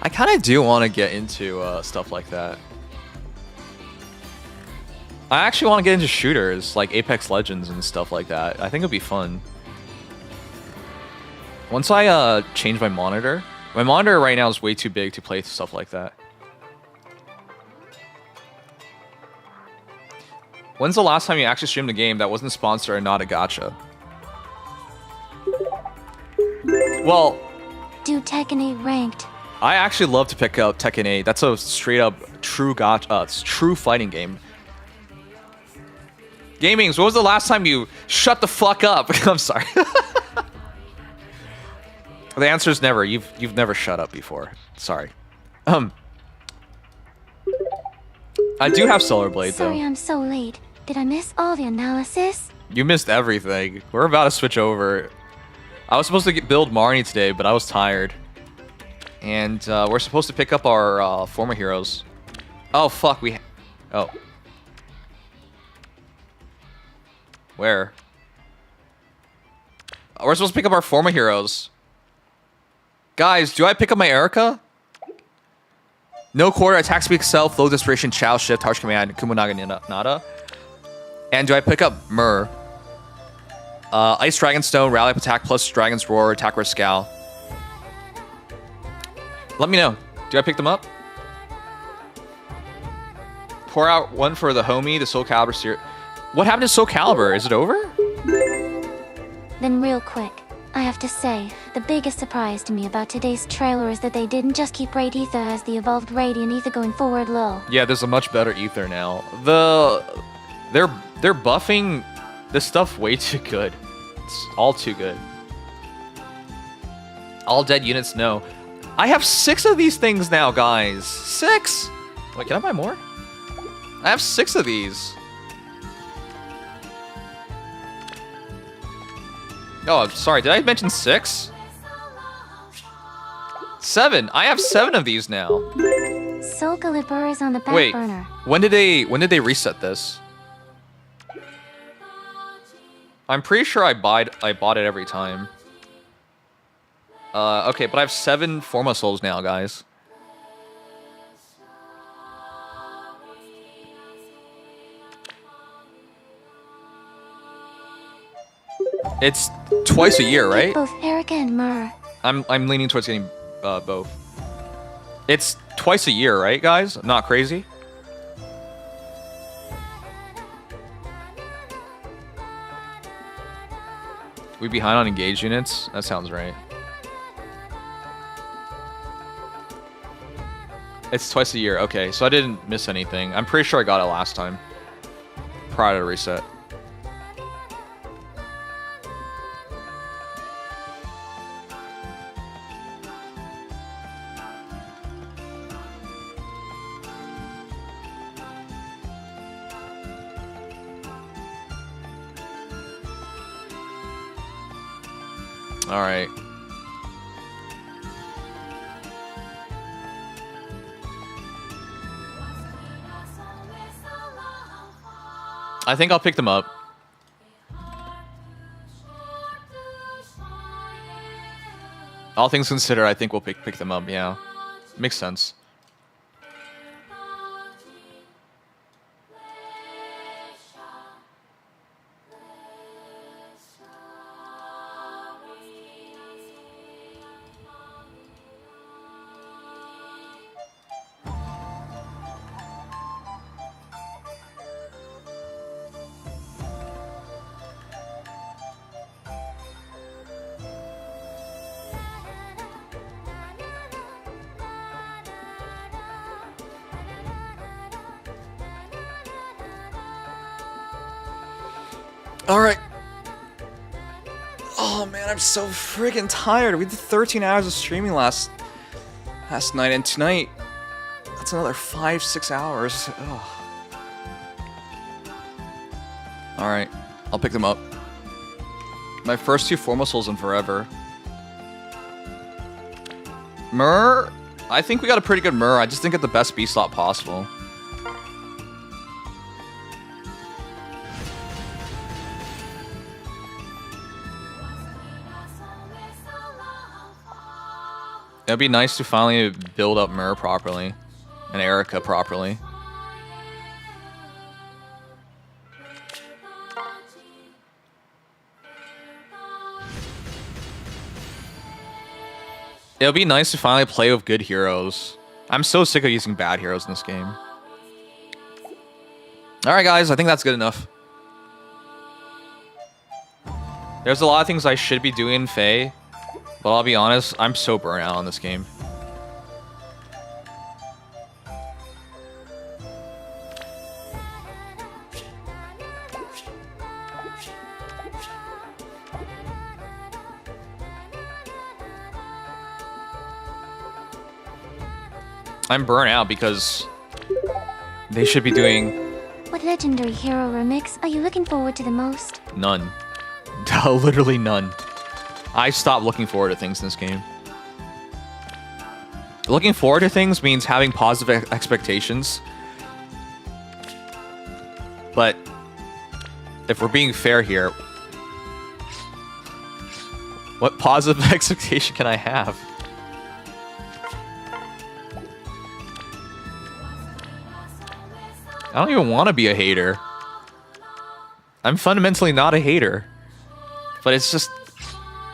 I kind of do want to get into stuff like that. I actually want to get into shooters like Apex Legends and stuff like that. I think it'd be fun. Once I change my monitor right now is way too big to play stuff like that. When's the last time you actually streamed a game that wasn't sponsored and not a gacha? Well, Do Tekken 8 ranked. I actually love to pick up Tekken 8. That's a straight up true it's true fighting game. Gamings, when was the last time you shut the fuck up? I'm sorry. The answer is never. You've never shut up before. Sorry. I do have Solar Blade though. Sorry I'm so late. Did I miss all the analysis? You missed everything. We're about to switch over. I was supposed to build Marnie today, but I was tired. And we're supposed to pick up our former heroes. Oh fuck, oh. Where? We're supposed to pick up our former heroes. Guys, do I pick up my Erica? No quarter, attack speed self, low desperation, chow, shift, harsh command, Kumunaga nada. And do I pick up Myrrh? Ice Dragon Stone, rally up attack plus Dragon's Roar, attack risk scowl. Let me know. Do I pick them up? Pour out one for the homie, the Soul Calibur series. What happened to Soul Calibur? Is it over? Then real quick, I have to say, the biggest surprise to me about today's trailer is that they didn't just keep Raid Ether as the evolved Radiant Ether going forward lol. Yeah, there's a much better Ether now. They're buffing this stuff way too good. It's all too good. All dead units, no. I have 6 of these things now, guys. 6! Wait, can I buy more? I have 6 of these. Oh, sorry. Did I mention 6? 7. I have 7 of these now. Soul Calibur is on the back Wait, burner. when did they reset this? I'm pretty sure I bought it every time. Okay, but I have 7 Forma Souls now, guys. It's twice a year, right? Both Erica and Myrrh. I'm leaning towards getting both. It's twice a year, right, guys? I'm not crazy. We behind on engaged units? That sounds right. It's twice a year. Okay, so I didn't miss anything. I'm pretty sure I got it last time. Prior to reset. All right. I think I'll pick them up. All things considered, I think we'll pick them up, yeah. Makes sense. Alright. Oh man, I'm so friggin' tired. We did 13 hours of streaming last night, and tonight, that's another 5-6 hours. Alright, I'll pick them up. My first 2 Forma Souls in forever. Myrrh? I think we got a pretty good Myrrh. I just didn't get the best B slot possible. It'd be nice to finally build up Myrrh properly. And Erica properly. It'll be nice to finally play with good heroes. I'm so sick of using bad heroes in this game. Alright guys, I think that's good enough. There's a lot of things I should be doing in Fae. But I'll be honest, I'm so burnt out on this game. I'm burnt out because they should be doing What legendary hero remix are you looking forward to the most? none. Literally none. I stopped looking forward to things in this game. Looking forward to things means having positive expectations. But if we're being fair here, what positive expectation can I have? I don't even want to be a hater. I'm fundamentally not a hater. But it's just...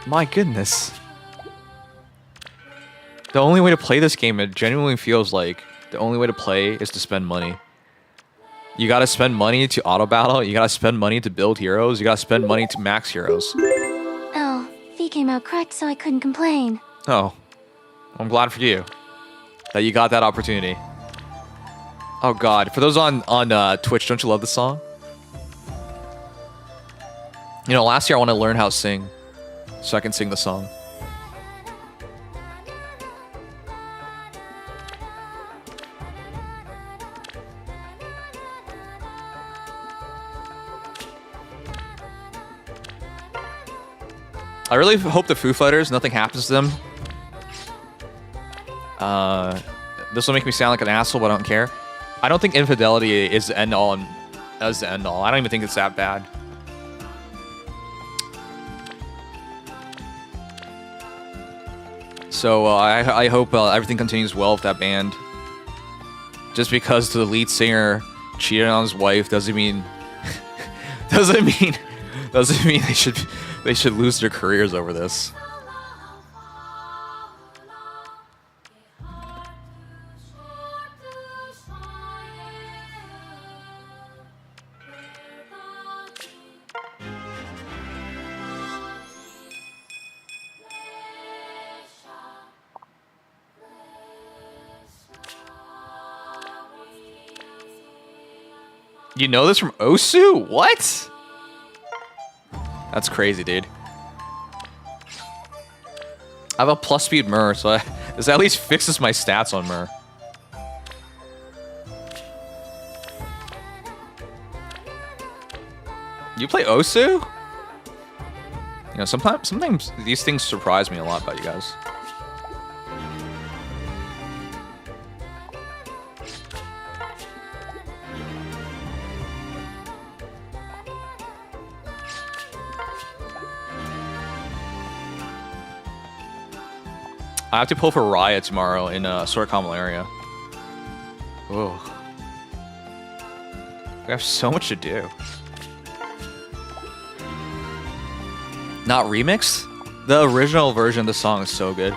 My goodness. The only way to play this game, it genuinely feels like the only way to play is to spend money. You gotta spend money to auto battle, you gotta spend money to build heroes, you gotta spend money to max heroes. Oh, V came out correct, so I couldn't complain. Oh. I'm glad for you that you got that opportunity. Oh god, for those on Twitch, don't you love this song? You know, last year I wanted to learn how to sing, so I can sing the song. I really hope the Foo Fighters, nothing happens to them. This will make me sound like an asshole, but I don't care. I don't think infidelity is the end all and as the end all. I don't even think it's that bad. So I hope everything continues well with that band. Just because the lead singer cheated on his wife doesn't mean they should lose their careers over this. You know this from Osu? What? That's crazy, dude. I have a plus speed Myrrh, so this at least fixes my stats on Myrrh. You play Osu? You know, sometimes these things surprise me a lot about you guys. I have to pull for Riot tomorrow in Sword Common area. Oh, we have so much to do. Not remixed? The original version of the song is so good.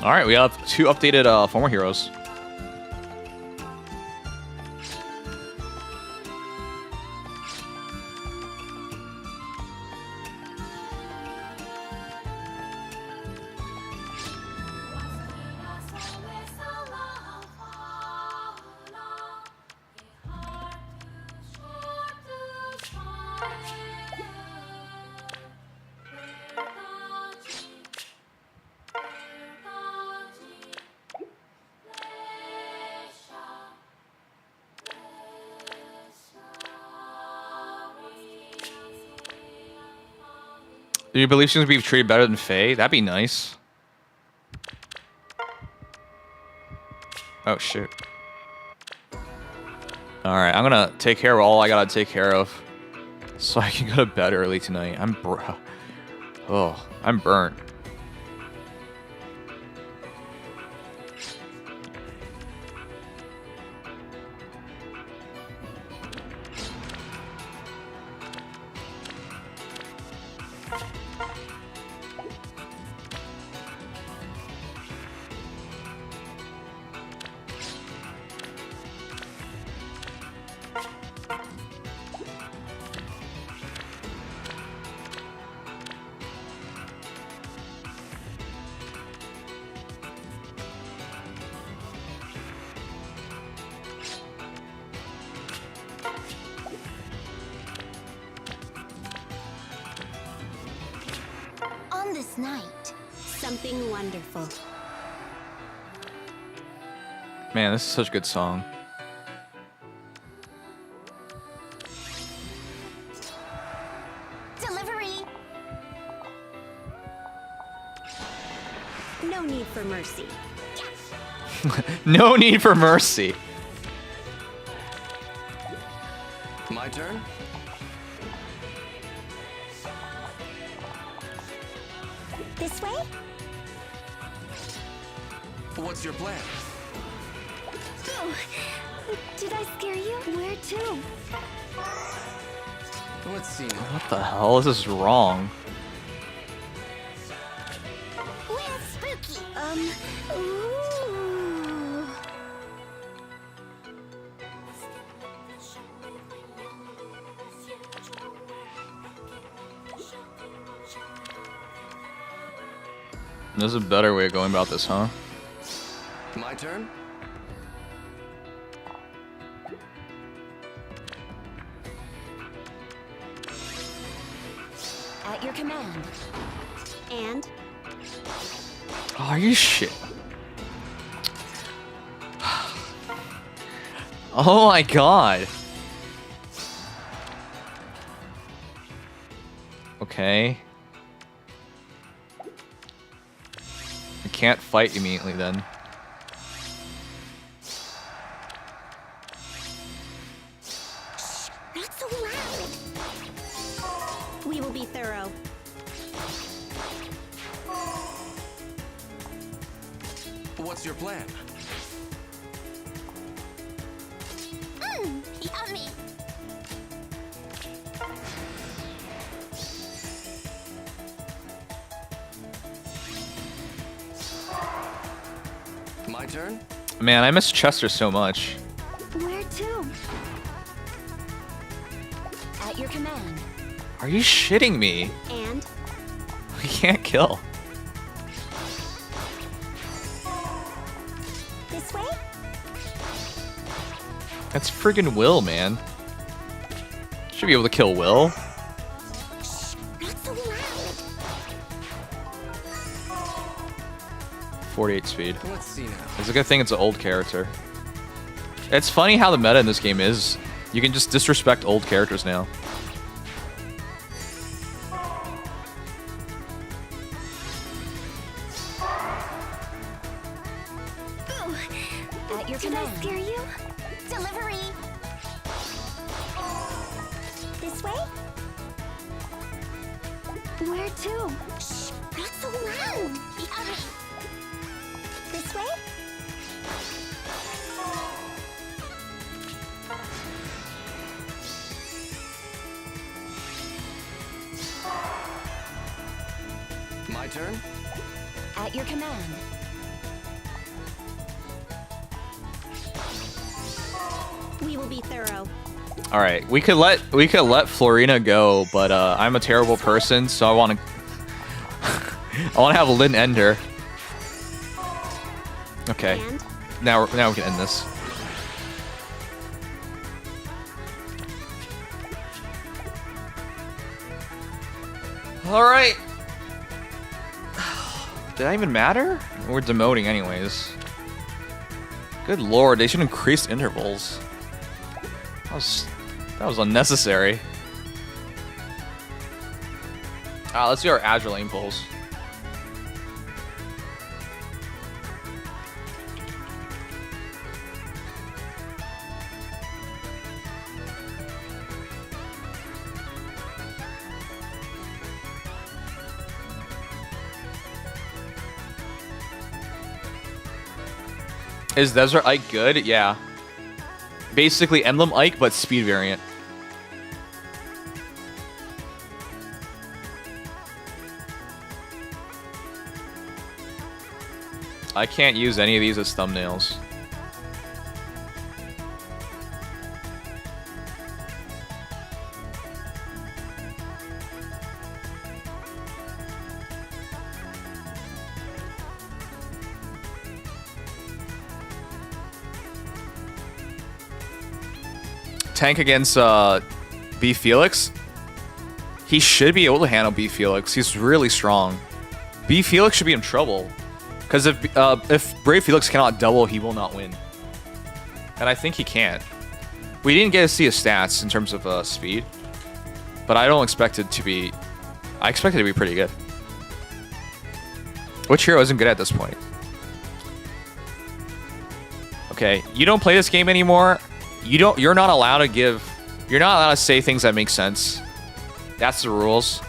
All right, we have 2 updated former heroes. Do you believe she's gonna be treated better than Faye? That'd be nice. Oh shit. Alright, I'm gonna take care of all I gotta take care of. So I can go to bed early tonight. I'm burnt. On this night, something wonderful. Man, this is such a good song. Delivery! No need for mercy. No need for mercy. My turn? This way? What's your plan? Oh, did I scare you? Where to? Let's see now. What the hell? This is wrong. Where's Spooky? Ooh. There's a better way of going about this, huh? My turn? At your command. And Oh, are you shit? Oh my god. Okay. I can't fight immediately then. not so loud. We will be thorough. What's your plan? Yummy. My turn? Man, I miss Chester so much. Where to? At your command. Are you shitting me? And We can't kill. this way? That's friggin' Will, man. Should be able to kill Will. Not so loud. 48 speed. Let's see now. It's a good thing it's an old character. It's funny how the meta in this game is. You can just disrespect old characters now. Ooh. At your command. Did I scare you? Delivery. This way? Where to? Shh, not so loud. Yummy. This way? My turn? At your command. We will be thorough. All right, we could let Florina go, but I'm a terrible person, so I want to I want to have Lynn end her. Okay, And now we can end this. All right. Did that even matter? We're demoting anyways. Good lord, they should increase intervals. That was unnecessary. Let's do our Azur Lane pulls. Is Desert Ike good? Yeah. Basically Emblem Ike, but speed variant. I can't use any of these as thumbnails. Tank against B Felix. He should be able to handle B Felix. He's really strong. B Felix should be in trouble. Because if Brave Felix cannot double, he will not win. And I think he can't. We didn't get to see his stats in terms of speed. But I don't expect it to be... I expect it to be pretty good. Which hero isn't good at this point? Okay, you don't play this game anymore. You're not allowed to give... You're not allowed to say things that make sense. That's the rules.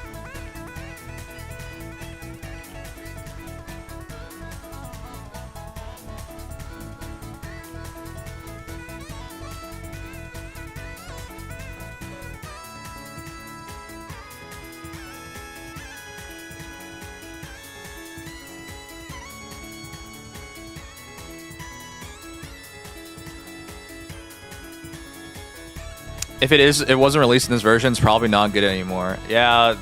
If it wasn't released in this version, it's probably not good anymore. Yeah,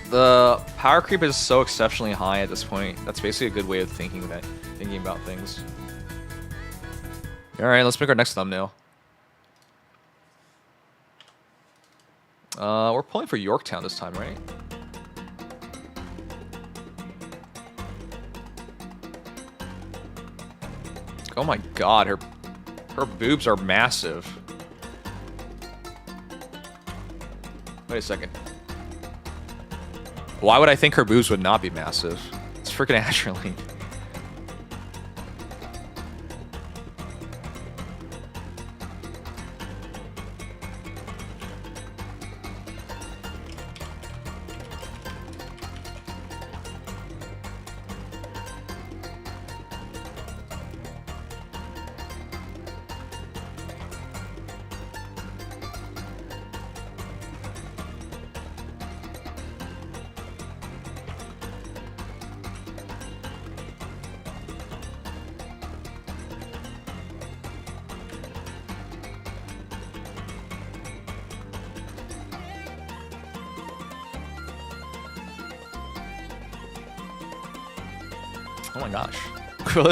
the power creep is so exceptionally high at this point. That's basically a good way of thinking about things. All right, let's make our next thumbnail. We're pulling for Yorktown this time, right? Oh my god, her boobs are massive. Wait a second. Why would I think her boobs would not be massive? It's freaking Azur Lane. Oh my gosh.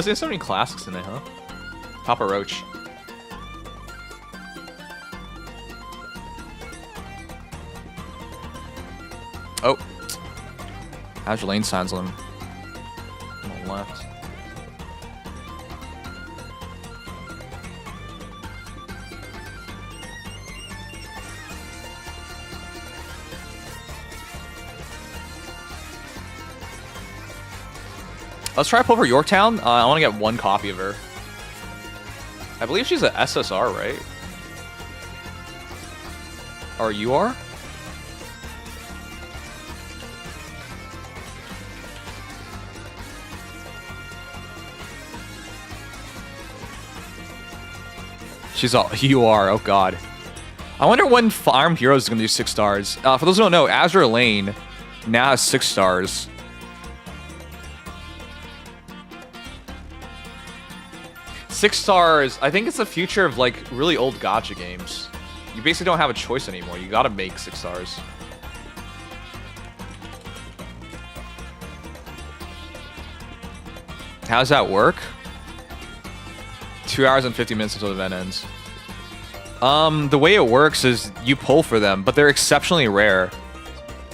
There's so many classics in it, huh? Papa Roach. Oh. Azur Lane signs on the left. Let's try to pull for Yorktown. I want to get one copy of her. I believe she's an SSR, right? Or you are? She's all you are. Oh god. I wonder when Farm Heroes is gonna do 6 stars. For those who don't know, Azur Lane now has 6 stars. Six stars, I think it's the future of like really old gacha games. You basically don't have a choice anymore. You gotta make 6 stars. How does that work? 2 hours and 50 minutes until the event ends. The way it works is you pull for them, but they're exceptionally rare.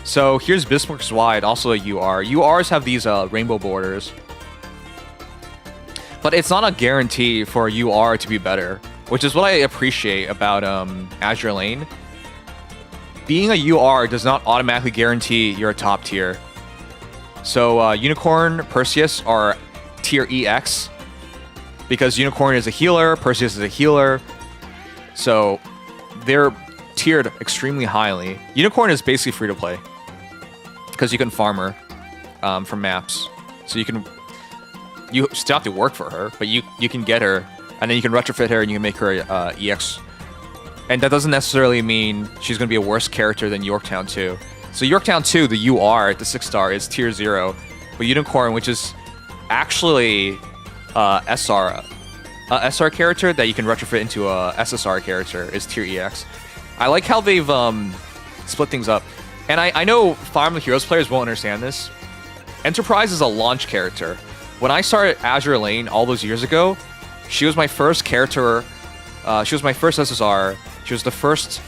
So here's Bismarck's Wide, also a UR. URs have these rainbow borders. But it's not a guarantee for a UR to be better, which is what I appreciate about Azur Lane. being a UR does not automatically guarantee you're a top tier. So Unicorn, Perseus are tier EX because Unicorn is a healer, Perseus is a healer. So they're tiered extremely highly. Unicorn is basically free to play because you can farm her from maps. So you still have to work for her, but you can get her, and then you can retrofit her and you can make her EX. And that doesn't necessarily mean she's going to be a worse character than Yorktown 2. So Yorktown 2, the UR, the 6-star, is tier 0. But Unicorn, which is actually SR character that you can retrofit into a SSR character, is tier EX. I like how they've split things up. And I know Fire Emblem Heroes players won't understand this. Enterprise is a launch character. When I started Azur Lane all those years ago, she was my first character. She was my first SSR. She was the first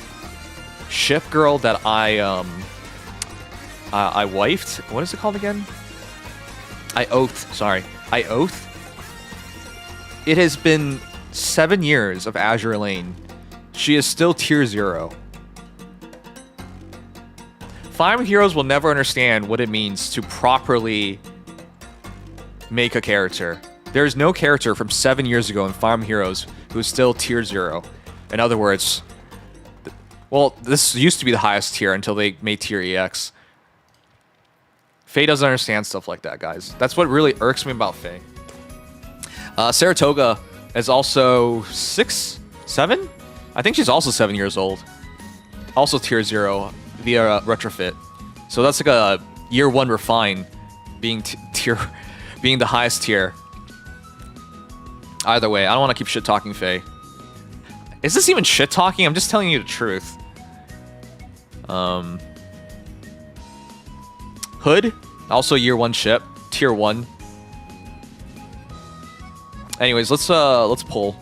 ship girl that I wifed. What is it called again? I oath. Sorry. I oath. It has been 7 years of Azur Lane. She is still tier 0. Fire Emblem Heroes will never understand what it means to properly make a character. There is no character from 7 years ago in Fire Emblem Heroes who is still tier 0. In other words, well, this used to be the highest tier until they made tier EX. Faye doesn't understand stuff like that, guys. That's what really irks me about Faye. Saratoga is also 6, 7? I think she's also 7 years old. Also tier 0 via retrofit. So that's like a year 1 refine being being the highest tier. Either way, I don't want to keep shit talking Faye. Is this even shit talking? I'm just telling you the truth. Hood, also year 1 ship, tier 1. Anyways, let's pull.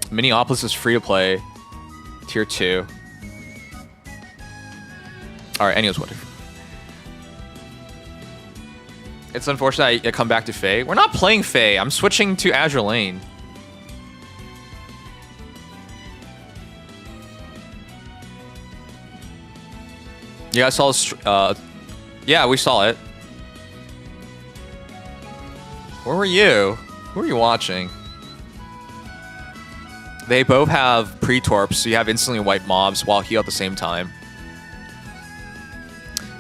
Minneapolis is free to play, tier 2. Alright, anyways, whatever. It's unfortunate I come back to Faye. We're not playing Faye. I'm switching to Azur Lane. You guys saw this? Yeah, we saw it. Where were you? Who were you watching? They both have pre-torps, so you have instantly wipe mobs while heal at the same time.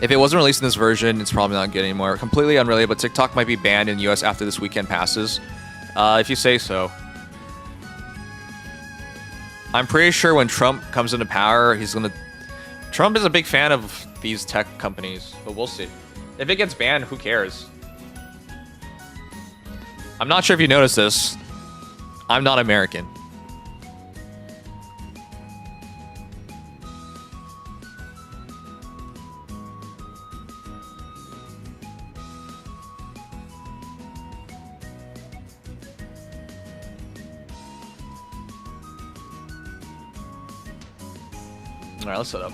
If it wasn't released in this version, it's probably not good anymore. Completely unrelated, but TikTok might be banned in the US after this weekend passes. If you say so. I'm pretty sure when Trump comes into power, he's gonna... Trump is a big fan of these tech companies, but we'll see. If it gets banned, who cares? I'm not sure if you noticed this. I'm not American. Alright, let's set up.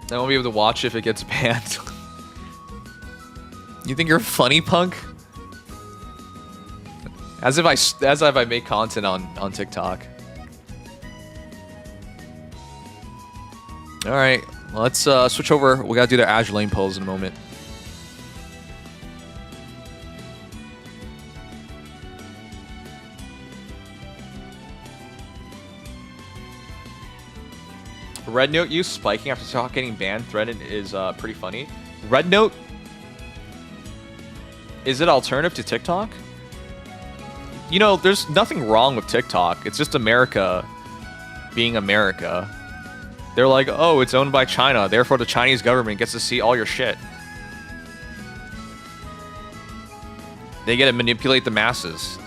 Then we'll be able to watch if it gets banned. You think you're funny, punk? As if I make content on TikTok. Alright, let's switch over. We gotta do the Azur Lane pulls in a moment. Red Note use spiking after TikTok getting banned threatened is pretty funny. Red Note? Is it alternative to TikTok? You know, there's nothing wrong with TikTok. It's just America being America. They're like, oh, it's owned by China, therefore the Chinese government gets to see all your shit. They get to manipulate the masses.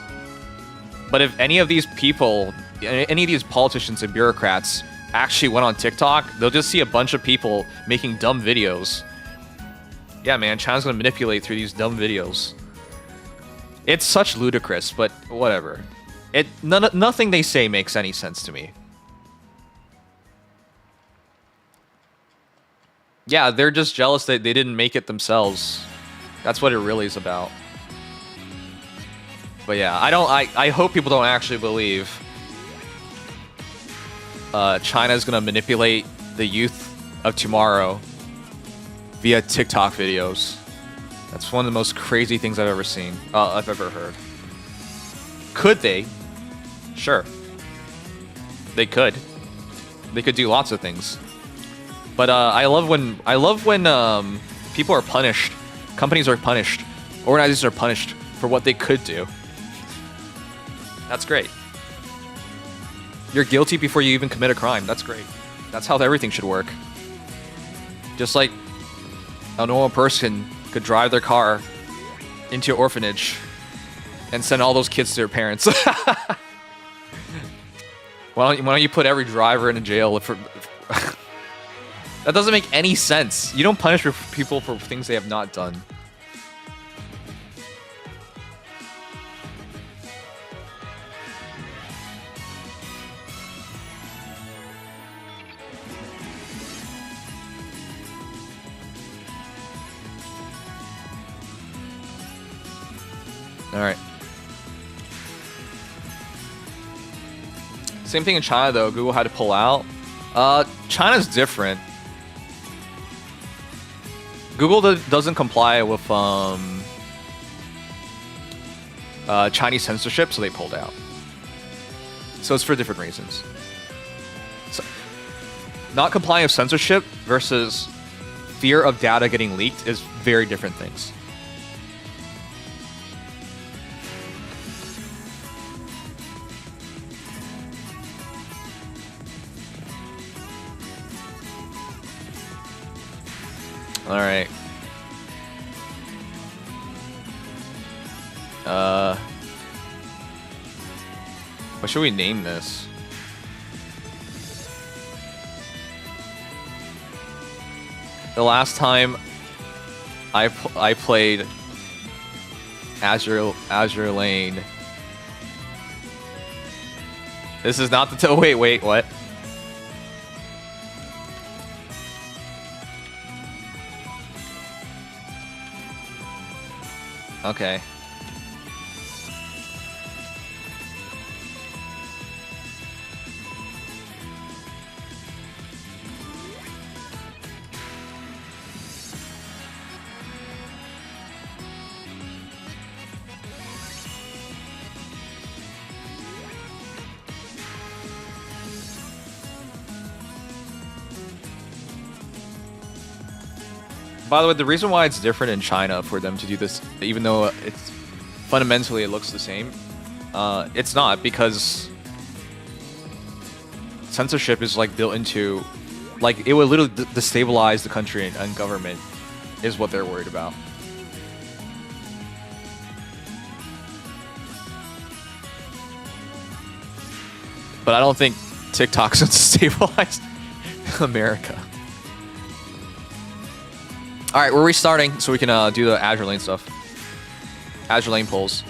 But if any of these people, any of these politicians and bureaucrats actually went on TikTok, they'll just see a bunch of people making dumb videos. Yeah, man, China's gonna manipulate through these dumb videos. It's such ludicrous, but whatever. Nothing they say makes any sense to me. Yeah, they're just jealous that they didn't make it themselves. That's what it really is about. But yeah, I hope people don't actually believe China's gonna manipulate the youth of tomorrow via TikTok videos. That's one of the most crazy things I've ever seen. I've ever heard. Could they? Sure. They could. They could do lots of things. But I love when people are punished, companies are punished, organizations are punished for what they could do. That's great. You're guilty before you even commit a crime. That's great. That's how everything should work. Just like a normal person could drive their car into an orphanage and send all those kids to their parents. Why don't you put every driver in a jail for... That doesn't make any sense. You don't punish people for things they have not done. All right. Same thing in China, though. Google had to pull out. China's different. Google doesn't comply with Chinese censorship, so they pulled out. So it's for different reasons. So, not complying with censorship versus fear of data getting leaked is very different things. All right. What should we name this? The last time I played Azur Lane. This is not the wait, what? Okay. By the way, the reason why it's different in China for them to do this, even though it's fundamentally it looks the same, it's not, because censorship is like built into, like, it would literally destabilize the country and government is what they're worried about. But I don't think TikTok's going to stabilize America. All right, we're restarting so we can do the Azur Lane stuff. Azur Lane polls.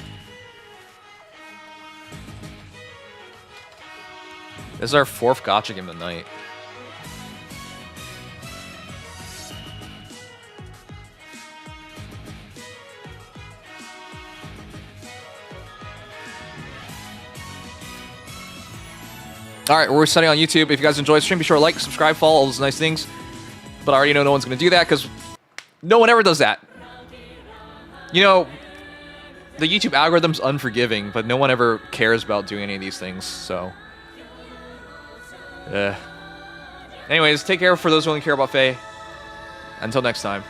This is our 4th gacha game of the night. All right, we're restarting on YouTube. If you guys enjoyed the stream, be sure to like, subscribe, follow, all those nice things. But I already know no one's going to do that because no one ever does that. You know, the YouTube algorithm's unforgiving, but no one ever cares about doing any of these things, so... Anyways, take care for those who only care about Faye. Until next time.